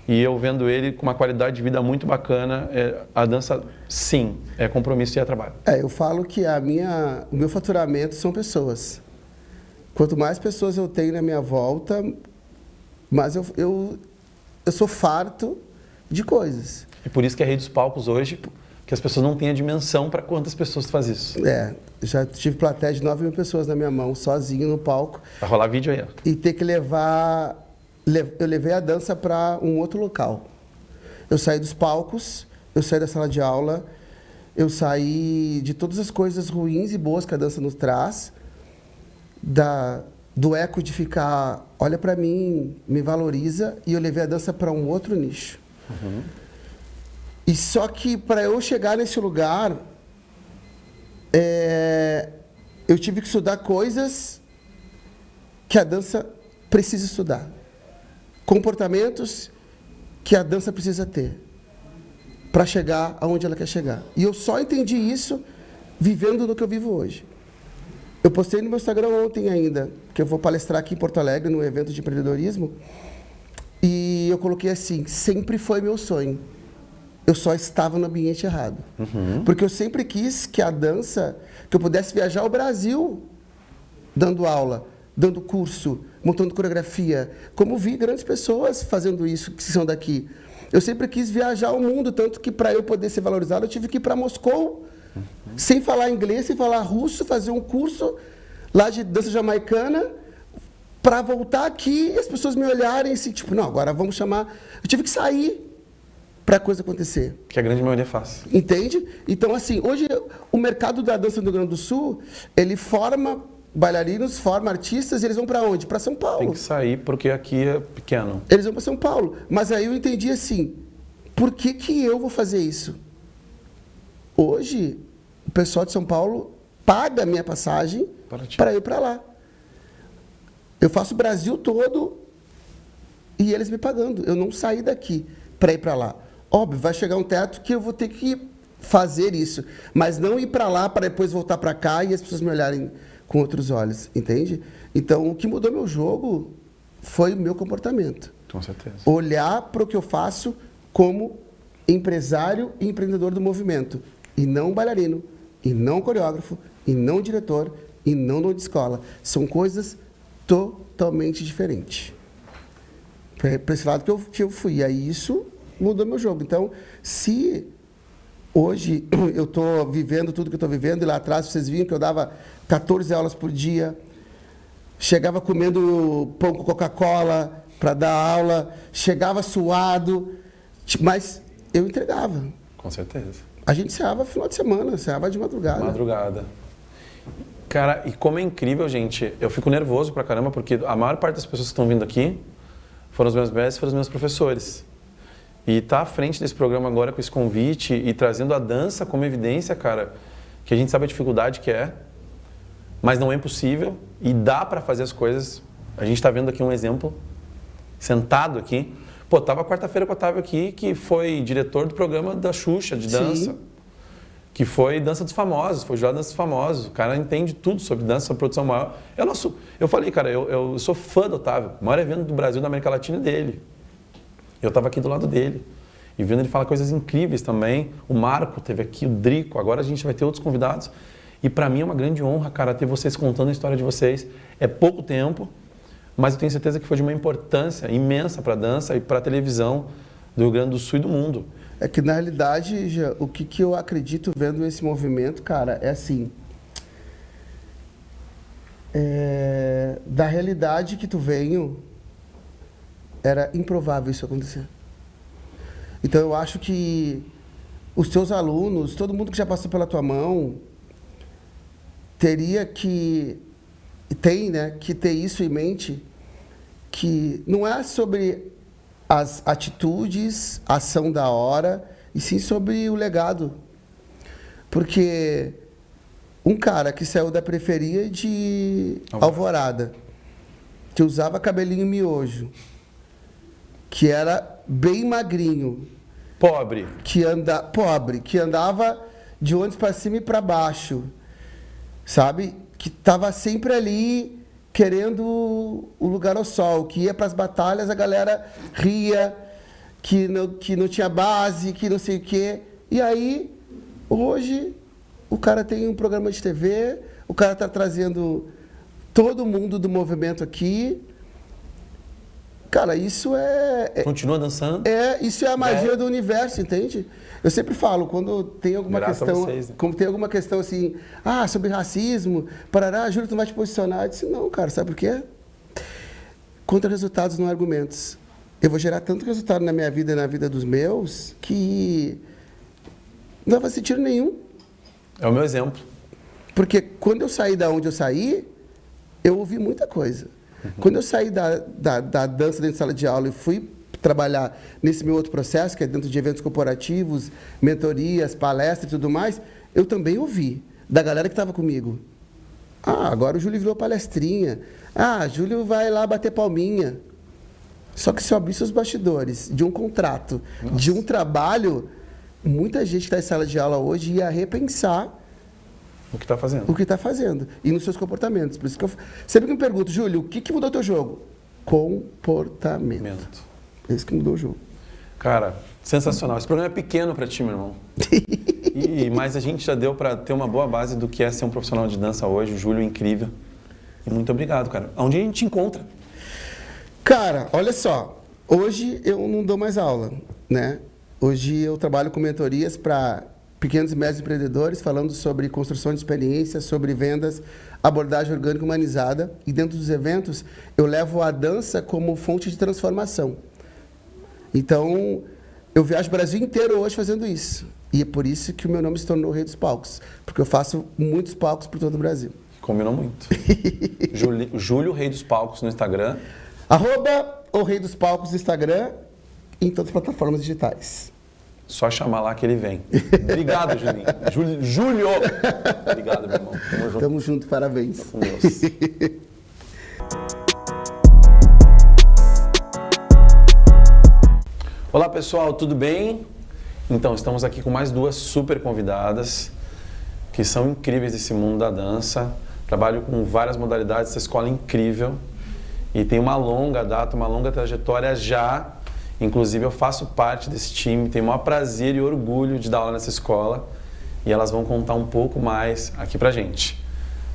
e eu vendo ele com uma qualidade de vida muito bacana. A dança, sim, é compromisso e é trabalho. Eu falo que o meu faturamento são pessoas. Quanto mais pessoas eu tenho na minha volta, mais eu sou farto de coisas. E por isso que a Rei dos Palcos hoje, que as pessoas não têm a dimensão para quantas pessoas tu faz isso. Já tive plateia de 9 mil pessoas na minha mão, sozinho no palco. Vai rolar vídeo aí, ó. E ter que levar... Eu levei a dança para um outro local. Eu saí dos palcos, eu saí da sala de aula, eu saí de todas as coisas ruins e boas que a dança nos traz, do eco de ficar, olha para mim, me valoriza, e eu levei a dança para um outro nicho. Uhum. E só que para eu chegar nesse lugar, eu tive que estudar coisas que a dança precisa estudar. Comportamentos que a dança precisa ter para chegar aonde ela quer chegar. E eu só entendi isso vivendo no que eu vivo hoje. Eu postei no meu Instagram ontem ainda, que eu vou palestrar aqui em Porto Alegre, num evento de empreendedorismo, e eu coloquei assim, sempre foi meu sonho. Eu só estava no ambiente errado. Uhum. Porque eu sempre quis que a dança, que eu pudesse viajar ao Brasil dando aula, dando curso, montando coreografia, como vi grandes pessoas fazendo isso, que são daqui. Eu sempre quis viajar ao mundo, tanto que para eu poder ser valorizado, eu tive que ir para Moscou, sem falar inglês, sem falar russo, fazer um curso lá de dança jamaicana, para voltar aqui e as pessoas me olharem assim, tipo, não, agora vamos chamar... Eu tive que sair para a coisa acontecer. Que a grande maioria faz. Entende? Então, assim, hoje o mercado da dança do Rio Grande do Sul, ele forma bailarinos, forma artistas, e eles vão para onde? Para São Paulo. Tem que sair porque aqui é pequeno. Eles vão para São Paulo. Mas aí eu entendi assim, por que eu vou fazer isso? Hoje, o pessoal de São Paulo paga a minha passagem para ir para lá. Eu faço o Brasil todo e eles me pagando. Eu não saí daqui para ir para lá. Óbvio, vai chegar um teto que eu vou ter que fazer isso. Mas não ir para lá para depois voltar para cá e as pessoas me olharem com outros olhos, entende? Então, o que mudou meu jogo foi o meu comportamento. Com certeza. Olhar para o que eu faço como empresário e empreendedor do movimento. E não bailarino, e não coreógrafo, e não diretor, e não dono de escola. São coisas totalmente diferentes. Para esse lado que eu fui. E aí isso mudou meu jogo. Então, se hoje eu estou vivendo tudo que eu estou vivendo, e lá atrás vocês viram que eu dava 14 aulas por dia, chegava comendo pão com Coca-Cola para dar aula, chegava suado, mas eu entregava. Com certeza. A gente encerrava final de semana, encerrava de madrugada. Madrugada. Cara, e como é incrível, gente, eu fico nervoso pra caramba, porque a maior parte das pessoas que estão vindo aqui foram os meus mestres, foram os meus professores. E tá à frente desse programa agora com esse convite e trazendo a dança como evidência, cara, que a gente sabe a dificuldade que é, mas não é impossível e dá para fazer as coisas. A gente está vendo aqui um exemplo, sentado aqui. Pô, tava quarta-feira com o Otávio aqui, que foi diretor do programa da Xuxa, de dança. Sim. Que foi Dança dos Famosos, foi jurado Dança dos Famosos. O cara entende tudo sobre dança, sobre produção maior. Eu falei, cara, eu sou fã do Otávio. O maior evento do Brasil, da América Latina, é dele. Eu estava aqui do lado dele. E vendo ele falar coisas incríveis também. O Marco teve aqui, o Drico. Agora a gente vai ter outros convidados. E para mim é uma grande honra, cara, ter vocês contando a história de vocês. É pouco tempo, mas eu tenho certeza que foi de uma importância imensa para a dança e para a televisão do Rio Grande do Sul e do mundo. É que, na realidade, já, o que eu acredito vendo esse movimento, cara, é assim... da realidade que tu veio, era improvável isso acontecer. Então, eu acho que os teus alunos, todo mundo que já passou pela tua mão, teria que... tem, né, que ter isso em mente, que não é sobre as atitudes, a ação da hora, e sim sobre o legado. Porque um cara que saiu da periferia de Alvorada, que usava cabelinho miojo, que era bem magrinho, pobre, que andava de ônibus para cima e para baixo, sabe? Que estava sempre ali querendo o lugar ao sol, que ia para as batalhas, a galera ria, que não tinha base, que não sei o quê. E aí, hoje, o cara tem um programa de TV, o cara está trazendo todo mundo do movimento aqui. Cara, isso Continua dançando? Isso é a magia do universo, entende? Eu sempre falo, quando tem alguma questão, vocês, né? como tem alguma questão assim, sobre racismo, parará, Júlio, tu não vai te posicionar. Eu disse, não, cara, sabe por quê? Contra resultados, não argumentos. Eu vou gerar tanto resultado na minha vida e na vida dos meus que não vai fazer sentido nenhum. É o meu exemplo. Porque quando eu saí da onde eu saí, eu ouvi muita coisa. Quando eu saí da dança dentro de sala de aula e fui trabalhar nesse meu outro processo, que é dentro de eventos corporativos, mentorias, palestras e tudo mais, eu também ouvi da galera que estava comigo. Agora o Júlio virou palestrinha. Júlio vai lá bater palminha. Só que se eu abrisse os bastidores de um contrato, de um trabalho, muita gente que está em sala de aula hoje ia repensar o que está fazendo. E nos seus comportamentos. Por isso que eu sempre que me pergunto, Júlio, o que mudou o teu jogo? Comportamento. É isso que mudou o jogo. Cara, sensacional. Esse programa é pequeno para ti, meu irmão. Mas a gente já deu para ter uma boa base do que é ser um profissional de dança hoje. O Júlio é incrível. E muito obrigado, cara. Onde a gente te encontra? Cara, olha só. Hoje eu não dou mais aula, né? Hoje eu trabalho com mentorias para pequenos e médios empreendedores, falando sobre construção de experiência, sobre vendas, abordagem orgânica humanizada. E dentro dos eventos, eu levo a dança como fonte de transformação. Então, eu viajo o Brasil inteiro hoje fazendo isso. E é por isso que o meu nome se tornou Rei dos Palcos. Porque eu faço muitos palcos por todo o Brasil. Combinou muito. Júlio Rei dos Palcos no Instagram. @o Rei dos Palcos no Instagram e em todas as plataformas digitais. Só chamar lá que ele vem. Obrigado, Julinho. Júlio! Obrigado, meu irmão. Tamo junto. Tamo junto, parabéns. Com Deus. Olá, pessoal, tudo bem? Então, estamos aqui com mais duas super convidadas que são incríveis desse mundo da dança. Trabalho com várias modalidades, essa escola é incrível e tem uma longa data, uma longa trajetória já. Inclusive, eu faço parte desse time, tenho o maior prazer e orgulho de dar aula nessa escola e elas vão contar um pouco mais aqui pra gente.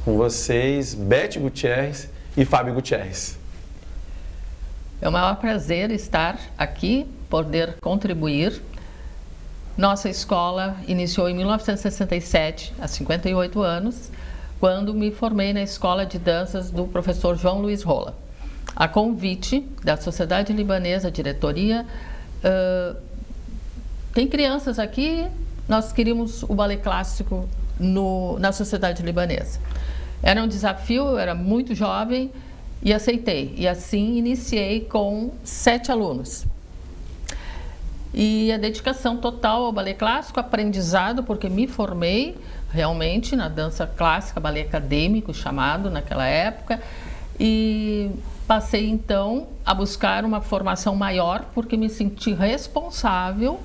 Com vocês, Beth Gutierrez e Fábio Gutierrez. É o maior prazer estar aqui, poder contribuir. Nossa escola iniciou em 1967, há 58 anos, quando me formei na Escola de Danças do professor João Luiz Rola. A convite da Sociedade Libanesa, diretoria, tem crianças aqui, nós queríamos o balé clássico na Sociedade Libanesa. Era um desafio, eu era muito jovem e aceitei. E assim iniciei com 7 alunos. E a dedicação total ao balé clássico, aprendizado, porque me formei realmente na dança clássica, balé acadêmico chamado naquela época, e passei então a buscar uma formação maior, porque me senti responsável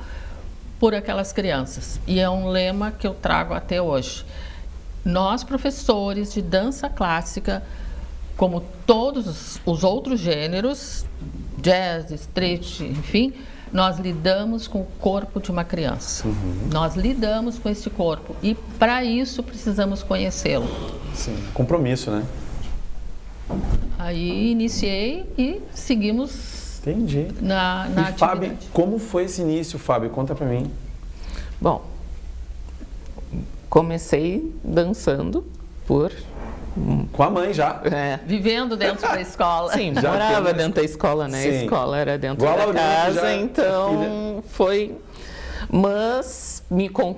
por aquelas crianças. E é um lema que eu trago até hoje. Nós, professores de dança clássica, como todos os outros gêneros, jazz, street, enfim, nós lidamos com o corpo de uma criança. Nós lidamos com esse corpo e, para isso, precisamos conhecê-lo. Sim, compromisso, né? Aí iniciei e seguimos. Entendi. Na atividade. Fábio, como foi esse início, Fábio? Conta pra mim. Bom, comecei dançando com a mãe já. Vivendo dentro da escola. Sim, morava dentro da escola, né? Sim. A escola era dentro da casa, então foi... Mas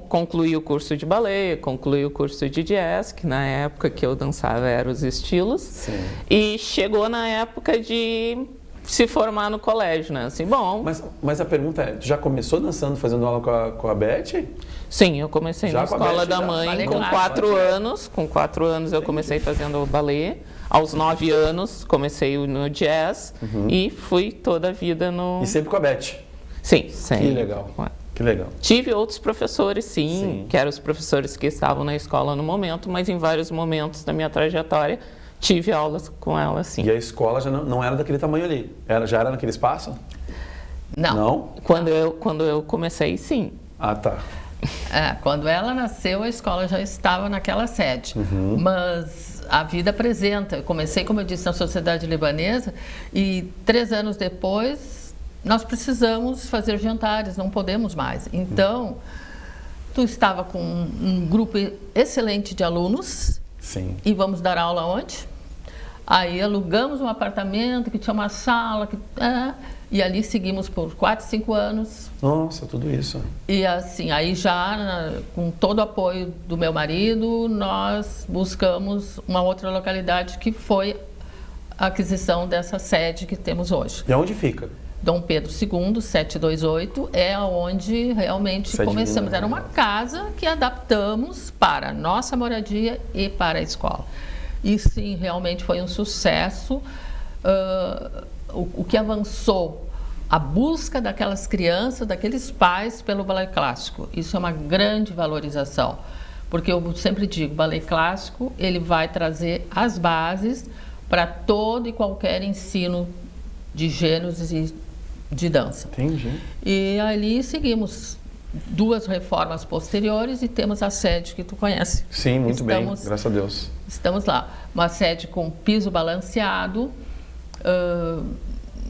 concluí o curso de balé, concluí o curso de jazz, que na época que eu dançava eram os estilos. Sim. E chegou na época de se formar no colégio, né? Assim, bom... Mas a pergunta é, tu já começou dançando, fazendo aula com a Beth? Sim, eu comecei na escola da mãe com 4 anos. Com 4 anos eu comecei fazendo balé. Aos 9 anos comecei no jazz e fui toda a vida no... E sempre com a Beth? Sim, sempre. Que legal. Que legal. Tive outros professores, sim, que eram os professores que estavam na escola no momento, mas em vários momentos da minha trajetória tive aulas com ela, sim. E a escola já não era daquele tamanho ali? Já era naquele espaço? Não. Quando eu comecei, sim. Ah, tá. Quando ela nasceu, a escola já estava naquela sede. Mas a vida apresenta. Eu comecei, como eu disse, na Sociedade Libanesa e 3 anos depois nós precisamos fazer jantares, não podemos mais. Então, tu estava com um grupo excelente de alunos. Sim. E vamos dar aula onde? Aí alugamos um apartamento que tinha uma sala, e ali seguimos por 4, 5 anos. Nossa, tudo isso. E assim, aí já com todo o apoio do meu marido, nós buscamos uma outra localidade que foi a aquisição dessa sede que temos hoje. E aonde fica? Dom Pedro II, 728, é onde realmente Sede começamos. linda, Era uma casa que adaptamos para a nossa moradia e para a escola. E sim, realmente foi um sucesso. O que avançou, a busca daquelas crianças, daqueles pais pelo balé clássico. Isso é uma grande valorização. Porque eu sempre digo, o balé clássico, ele vai trazer as bases para todo e qualquer ensino de gêneros e de dança. Entendi. E ali seguimos 2 reformas posteriores e temos a sede que tu conhece. Sim, muito bem, graças a Deus. Estamos lá. Uma sede com piso balanceado,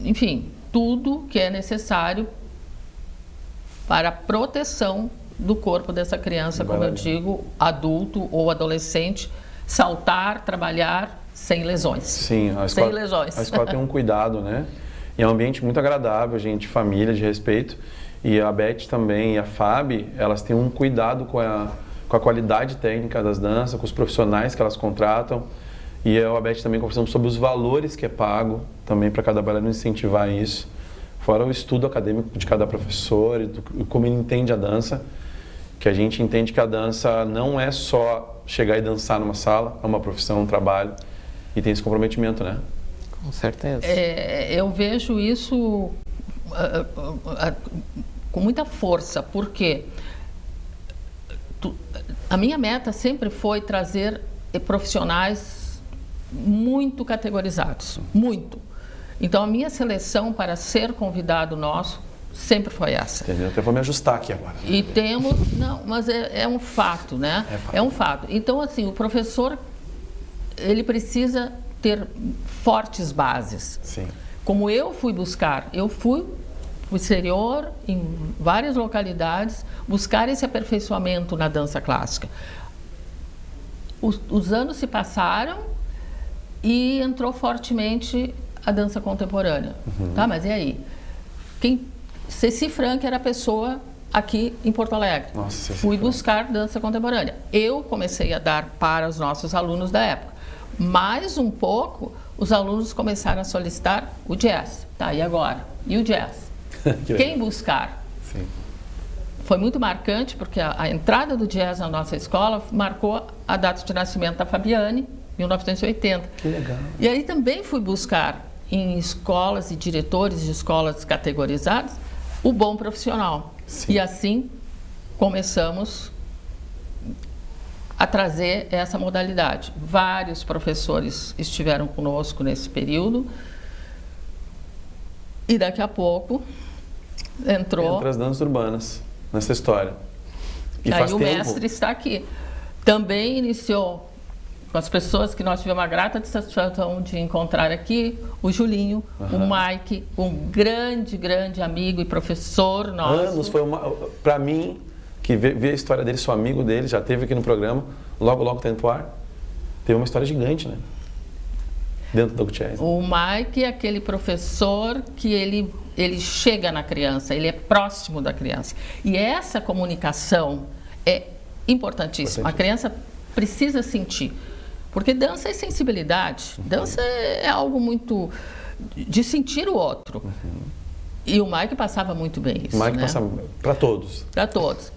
enfim, tudo que é necessário para a proteção do corpo dessa criança, como eu digo, adulto ou adolescente, saltar, trabalhar sem lesões. Sim, a sem lesões. A escola tem um cuidado, né? E é um ambiente muito agradável, gente, família, de respeito. E a Beth também e a Fabi, elas têm um cuidado com a qualidade técnica das danças, com os profissionais que elas contratam. E eu e a Beth também conversamos sobre os valores que é pago, também para cada bailarino incentivar isso. Fora o estudo acadêmico de cada professor e como ele entende a dança, que a gente entende que a dança não é só chegar e dançar numa sala, é uma profissão, um trabalho, e tem esse comprometimento, né? Com certeza. Eu vejo isso com muita força, porque a minha meta sempre foi trazer profissionais muito categorizados, muito. Então, a minha seleção para ser convidado nosso sempre foi essa. Entendi. Até vou me ajustar aqui agora. E temos... Não, mas é um fato, né? É fato. É um fato. Então, assim, o professor, ele precisa ter fortes bases. Sim. Como eu fui buscar, eu fui para o exterior, em várias localidades, buscar esse aperfeiçoamento na dança clássica. Os anos se passaram e entrou fortemente a dança contemporânea. Tá, mas e aí? Ceci Frank era a pessoa aqui em Porto Alegre. Nossa, fui buscar dança contemporânea. Eu comecei a dar para os nossos alunos da época. Mais um pouco, os alunos começaram a solicitar o jazz. Tá, e agora? E o jazz? Quem buscar? Sim. Foi muito marcante, porque a entrada do jazz na nossa escola marcou a data de nascimento da Fabiane, 1980. Que legal. E aí também fui buscar em escolas e diretores de escolas categorizadas o bom profissional. Sim. E assim começamos a trazer essa modalidade. Vários professores estiveram conosco nesse período e daqui a pouco entrou as danças urbanas nessa história. E aí faz o tempo. mestre está aqui. Também iniciou com as pessoas que nós tivemos a grata satisfação de encontrar aqui, o Julinho, o Mike, um grande, grande amigo e professor nosso. Anos, foi para mim, que ver a história dele, sou amigo dele, já esteve aqui no programa, logo tá indo pro ar, teve uma história gigante, né? Dentro do jazz. O Mike é aquele professor que ele chega na criança, ele é próximo da criança. E essa comunicação é importantíssima. A criança precisa sentir. Porque dança é sensibilidade. Dança é algo muito de sentir o outro. E o Mike passava muito bem isso. O Mike né? passava para todos. Para todos.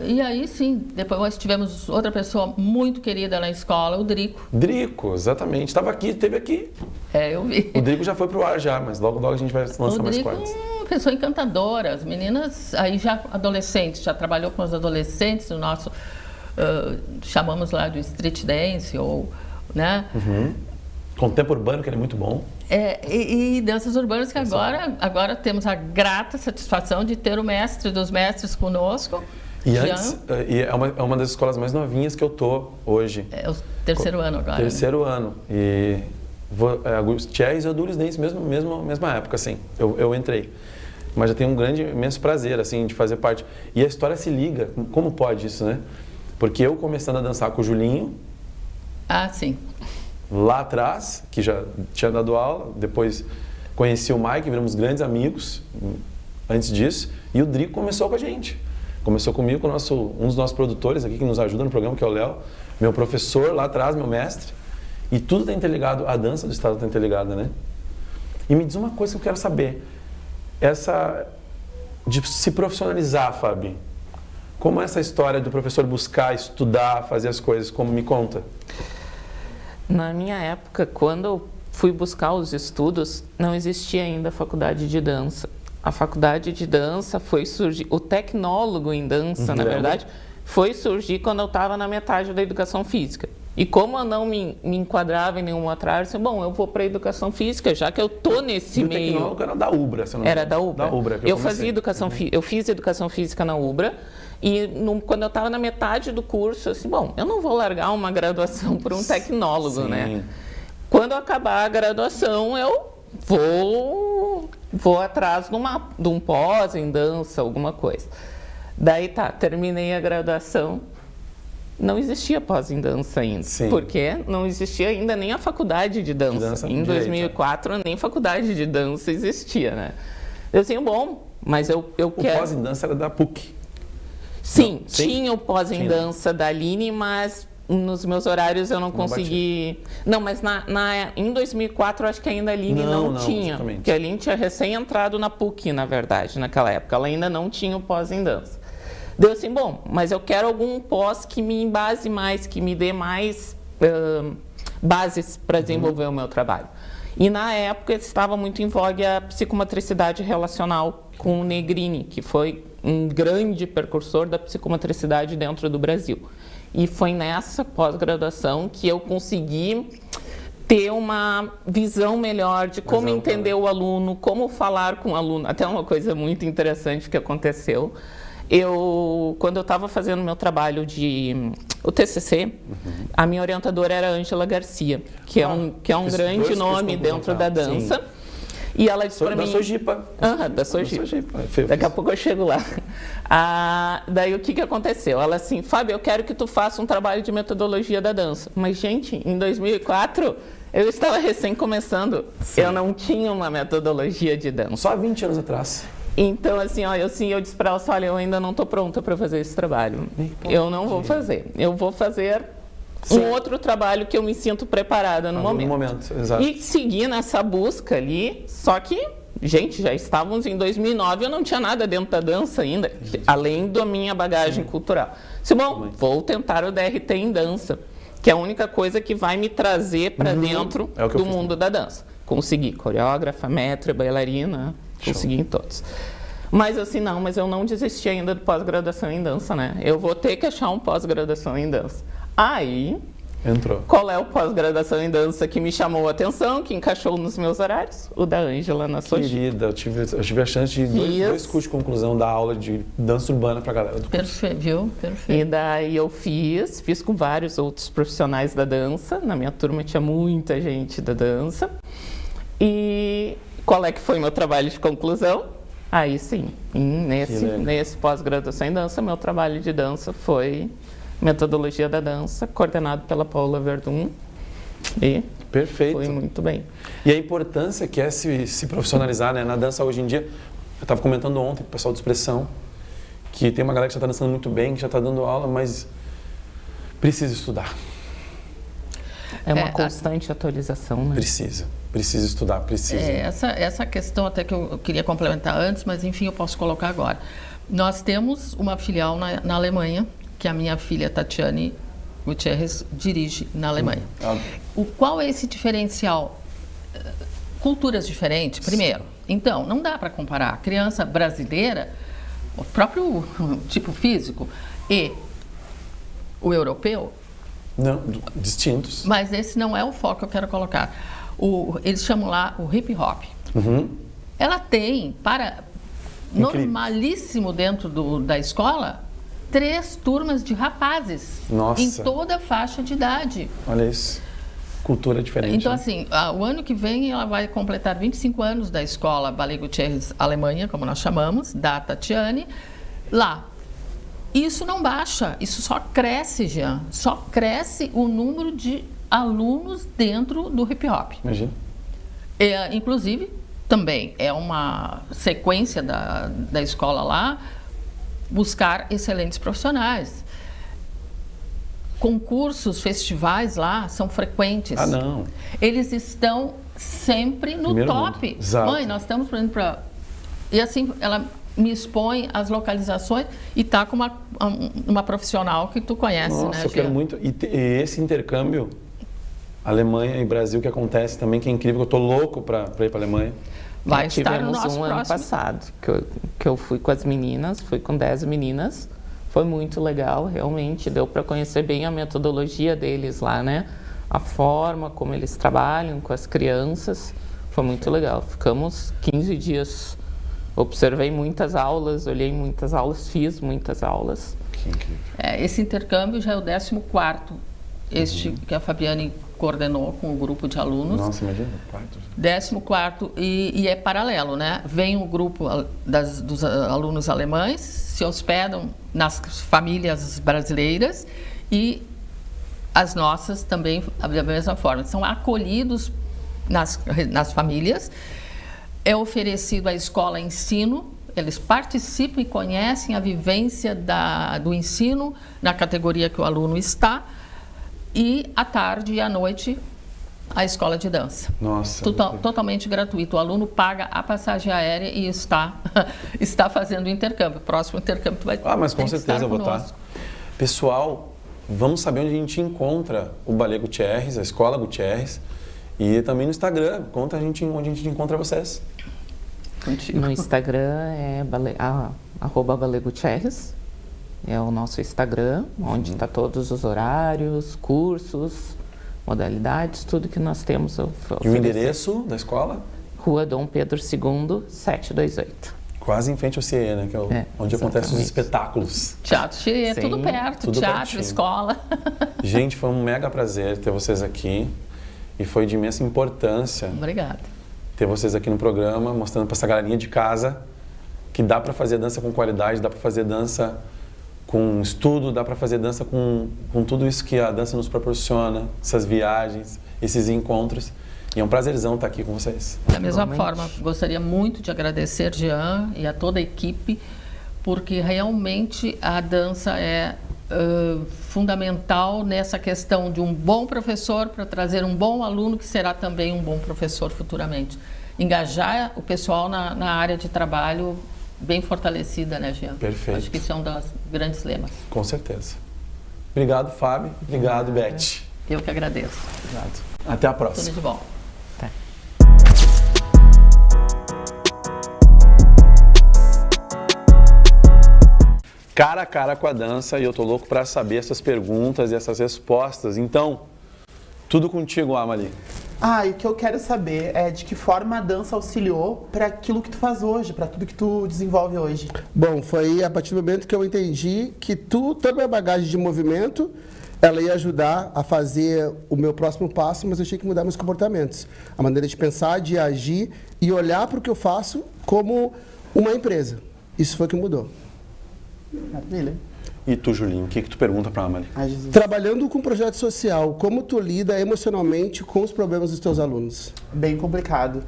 E aí, sim, depois nós tivemos outra pessoa muito querida na escola, o Drico. Drico, exatamente. Esteve aqui. Eu vi. O Drico já foi pro ar já, mas logo a gente vai lançar mais coisas. Uma pessoa encantadora. As meninas, aí já adolescentes, já trabalhou com os adolescentes, o nosso, chamamos lá de street dance, ou, né? Contempo urbano, que ele é muito bom. E danças urbanas que agora temos a grata satisfação de ter o mestre dos mestres conosco. E antes, é uma das escolas mais novinhas que eu tô hoje. Terceiro ano agora. Terceiro ano. E Chess e Adulis Dance, mesma época, assim, eu entrei. Mas já tenho um grande, imenso prazer, assim, de fazer parte. E a história se liga, como pode isso, né? Porque eu começando a dançar com o Julinho. Ah, sim. Lá atrás, que já tinha dado aula, depois conheci o Mike, viramos grandes amigos antes disso, e o Drico começou com a gente. Começou comigo, com um dos nossos produtores aqui, que nos ajuda no programa, que é o Léo, meu professor lá atrás, meu mestre, e tudo está interligado, a dança do Estado está interligada, né? E me diz uma coisa que eu quero saber, de se profissionalizar, Fabi, como é essa história do professor buscar, estudar, fazer as coisas, como me conta? Na minha época, quando eu fui buscar os estudos, não existia ainda a faculdade de dança. A faculdade de dança foi surgir, o tecnólogo em dança, na verdade, foi surgir quando eu estava na metade da educação física. E como eu não me enquadrava em nenhuma outra área, assim, bom, eu vou para a educação física, já que eu tô nesse meio. O tecnólogo era da Ubra, se não me engano. Era da Ubra. Da Ubra que eu fazia educação eu fiz educação física na Ubra. E quando eu estava na metade do curso, assim, bom, eu não vou largar uma graduação por um tecnólogo, né? Quando eu acabar a graduação, eu vou atrás de um pós em dança, alguma coisa. Daí terminei a graduação, não existia pós em dança ainda. Sim. Porque não existia ainda nem a faculdade de dança. Em 2004, nem faculdade de dança existia, né? Eu disse, bom, mas eu quero... O pós em dança era da PUC. Sim, tinha o pós em dança da Aline, mas nos meus horários eu não consegui... Não, mas em 2004 eu acho que ainda a Aline não tinha. Exatamente. Porque a Aline tinha recém entrado na PUC, na verdade, naquela época. Ela ainda não tinha o pós em dança. Deu assim, bom, mas eu quero algum pós que me embase mais, que me dê mais bases para desenvolver o meu trabalho. E na época estava muito em vogue a psicomotricidade relacional com o Negrini, que foi um grande precursor da psicomotricidade dentro do Brasil. E foi nessa pós-graduação que eu consegui ter uma visão melhor de como entender o aluno, como falar com o aluno. Até uma coisa muito interessante que aconteceu. Quando eu estava fazendo meu trabalho o TCC, a minha orientadora era a Ângela Garcia, que é um grande nome dentro da dança. Sim. E ela disse para mim... Da Sojipa. Da Sojipa. Daqui a pouco eu chego lá. Daí o que aconteceu? Ela assim, Fábio, eu quero que tu faça um trabalho de metodologia da dança. Mas, gente, em 2004... eu estava recém começando. Sim. Eu não tinha uma metodologia de dança. Só há 20 anos atrás. Então, assim, eu disse para ela, olha, eu ainda não estou pronta para fazer esse trabalho. Eu não vou fazer. Eu vou fazer um outro trabalho que eu me sinto preparada no momento. No momento, exato. E segui nessa busca ali, só que, gente, já estávamos em 2009, eu não tinha nada dentro da dança ainda, além da minha bagagem cultural. Disse, bom, vou tentar o DRT em dança, que é a única coisa que vai me trazer para dentro do mundo da dança. Consegui coreógrafa, maître, bailarina, consegui em todos. Mas assim, mas eu não desisti ainda do pós-graduação em dança, né? Eu vou ter que achar um pós-graduação em dança. Aí, entrou. Qual é o pós-graduação em dança que me chamou a atenção, que encaixou nos meus horários? O da Ângela na Sojipa. Querida, eu tive a chance de dois cursos de conclusão da aula de dança urbana para a galera do curso. Perfeito, viu? Perfeito. E daí eu fiz com vários outros profissionais da dança. Na minha turma tinha muita gente da dança. E qual é que foi meu trabalho de conclusão? Aí sim, nesse pós-graduação em dança, meu trabalho de dança foi metodologia da dança, coordenado pela Paula Verdun. E perfeito. Foi muito bem. E a importância que é se profissionalizar, né? Na dança hoje em dia, eu estava comentando ontem com o pessoal de expressão, que tem uma galera que já está dançando muito bem, que já está dando aula, mas precisa estudar. É uma constante atualização, né? Precisa estudar, precisa. Essa questão até que eu queria complementar antes, mas enfim, eu posso colocar agora. Nós temos uma filial na Alemanha, que a minha filha Tatiane Gutierrez dirige na Alemanha. Qual é esse diferencial? Culturas diferentes, primeiro. Então, não dá para comparar a criança brasileira, o próprio tipo físico, e o europeu. Não, distintos. Mas esse não é o foco que eu quero colocar. Eles chamam lá o hip hop. Ela tem, normalíssimo dentro da escola, 3 turmas de rapazes. Nossa. Em toda a faixa de idade. Olha isso. Cultura diferente. Então, né? assim, o ano que vem ela vai completar 25 anos da escola Ballet Gutierrez Alemanha, como nós chamamos, da Tatiane, lá. Isso não baixa, isso só cresce, Jean. Só cresce o número de alunos dentro do hip hop. Imagina. Inclusive, também é uma sequência da escola lá buscar excelentes profissionais. Concursos, festivais lá são frequentes. Ah, não. Eles estão sempre no Primeiro top. mundo. Exato. Mãe, nós estamos indo para... E assim, ela me expõe as localizações e tá com uma profissional que tu conhece, Nossa, né, eu quero Gia? muito. E esse intercâmbio, Alemanha e Brasil, que acontece também, que é incrível, que eu tô louco para ir para Alemanha. Vai estar no Tivemos nosso um ano próximo... passado, que eu fui com as meninas, fui com 10 meninas. Foi muito legal, realmente, deu para conhecer bem a metodologia deles lá, né? A forma como eles trabalham com as crianças, foi muito legal. Ficamos 15 dias, observei muitas aulas, olhei muitas aulas, fiz muitas aulas. Que incrível. Esse intercâmbio já é o 14º, este que a Fabiane coordenou com o grupo de alunos. Nossa, imagina, 14º e é paralelo, né? Vem o grupo dos alunos alemães, se hospedam nas famílias brasileiras e as nossas também da mesma forma. São acolhidos nas famílias, é oferecido a escola ensino, eles participam e conhecem a vivência do ensino na categoria que o aluno está, e à tarde e à noite a escola de dança. Nossa. Totalmente gratuito. O aluno paga a passagem aérea e está fazendo o intercâmbio. O próximo intercâmbio tu vai mas com tem que certeza estar eu vou estar. conosco. Pessoal, vamos saber onde a gente encontra o Ballet Gutierrez, a Escola Gutierrez, e também no Instagram. Conta onde a gente encontra vocês. Contigo. No Instagram é @Ballet Gutierrez, é o nosso Instagram, onde está todos os horários, cursos, modalidades, tudo que nós temos. E o endereço da escola? Rua Dom Pedro II, 728. Quase em frente ao CIE, né? Que é onde acontecem os espetáculos. Teatro Chile, é Sim, tudo perto, tudo teatro, pertinho. escola. Gente, foi um mega prazer ter vocês aqui e foi de imensa importância Obrigada. ter vocês aqui no programa, mostrando para essa galerinha de casa que dá para fazer dança com qualidade, dá para fazer dança com estudo, dá para fazer dança com tudo isso que a dança nos proporciona, essas viagens, esses encontros. E é um prazerzão estar aqui com vocês. Da mesma forma, gostaria muito de agradecer Jean e a toda a equipe, porque realmente a dança é fundamental nessa questão de um bom professor para trazer um bom aluno que será também um bom professor futuramente. Engajar o pessoal na área de trabalho bem fortalecida, né, Jean? Perfeito. Acho que isso é um dos grandes lemas. Com certeza. Obrigado, Fábio. Obrigado, Beth. Eu que agradeço. Obrigado. Até a próxima. Tudo de bom. Cara a cara com a dança, e eu tô louco para saber essas perguntas e essas respostas. Então, tudo contigo, Amalie. E o que eu quero saber é de que forma a dança auxiliou para aquilo que tu faz hoje, para tudo que tu desenvolve hoje. Bom, foi a partir do momento que eu entendi que toda a minha bagagem de movimento, ela ia ajudar a fazer o meu próximo passo, mas eu tinha que mudar meus comportamentos. A maneira de pensar, de agir e olhar para o que eu faço como uma empresa. Isso foi o que mudou. Maravilha. E tu, Julinho, o que tu pergunta para a Amalie? Ai, Jesus. Trabalhando com projeto social, como tu lida emocionalmente com os problemas dos teus alunos? Bem complicado.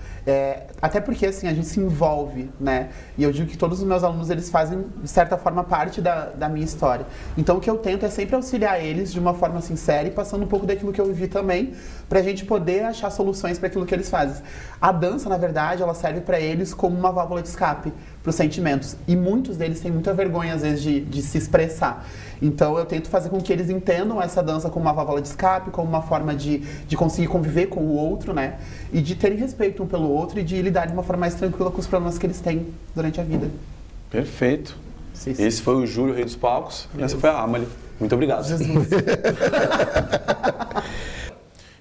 Até porque, assim, a gente se envolve, né? E eu digo que todos os meus alunos, eles fazem, de certa forma, parte da minha história. Então, o que eu tento é sempre auxiliar eles de uma forma sincera e passando um pouco daquilo que eu vivi também, pra gente poder achar soluções para aquilo que eles fazem. A dança, na verdade, ela serve para eles como uma válvula de escape para os sentimentos. E muitos deles têm muita vergonha, às vezes, de se expressar. Então, eu tento fazer com que eles entendam essa dança como uma válvula de escape, como uma forma de conseguir conviver com o outro, né? E de terem respeito um pelo outro e de lidar de uma forma mais tranquila com os problemas que eles têm durante a vida. Perfeito. Sim. Esse foi o Júlio, Rei dos Palcos, e essa foi a Amalie. Muito obrigado. Jesus.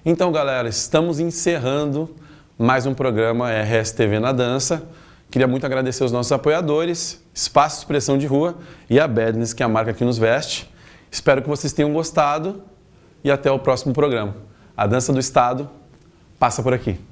Então, galera, estamos encerrando mais um programa RS TV na Dança. Queria muito agradecer os nossos apoiadores, Espaço Expressão de Rua e a Badness, que é a marca que nos veste. Espero que vocês tenham gostado e até o próximo programa. A Dança do Estado passa por aqui.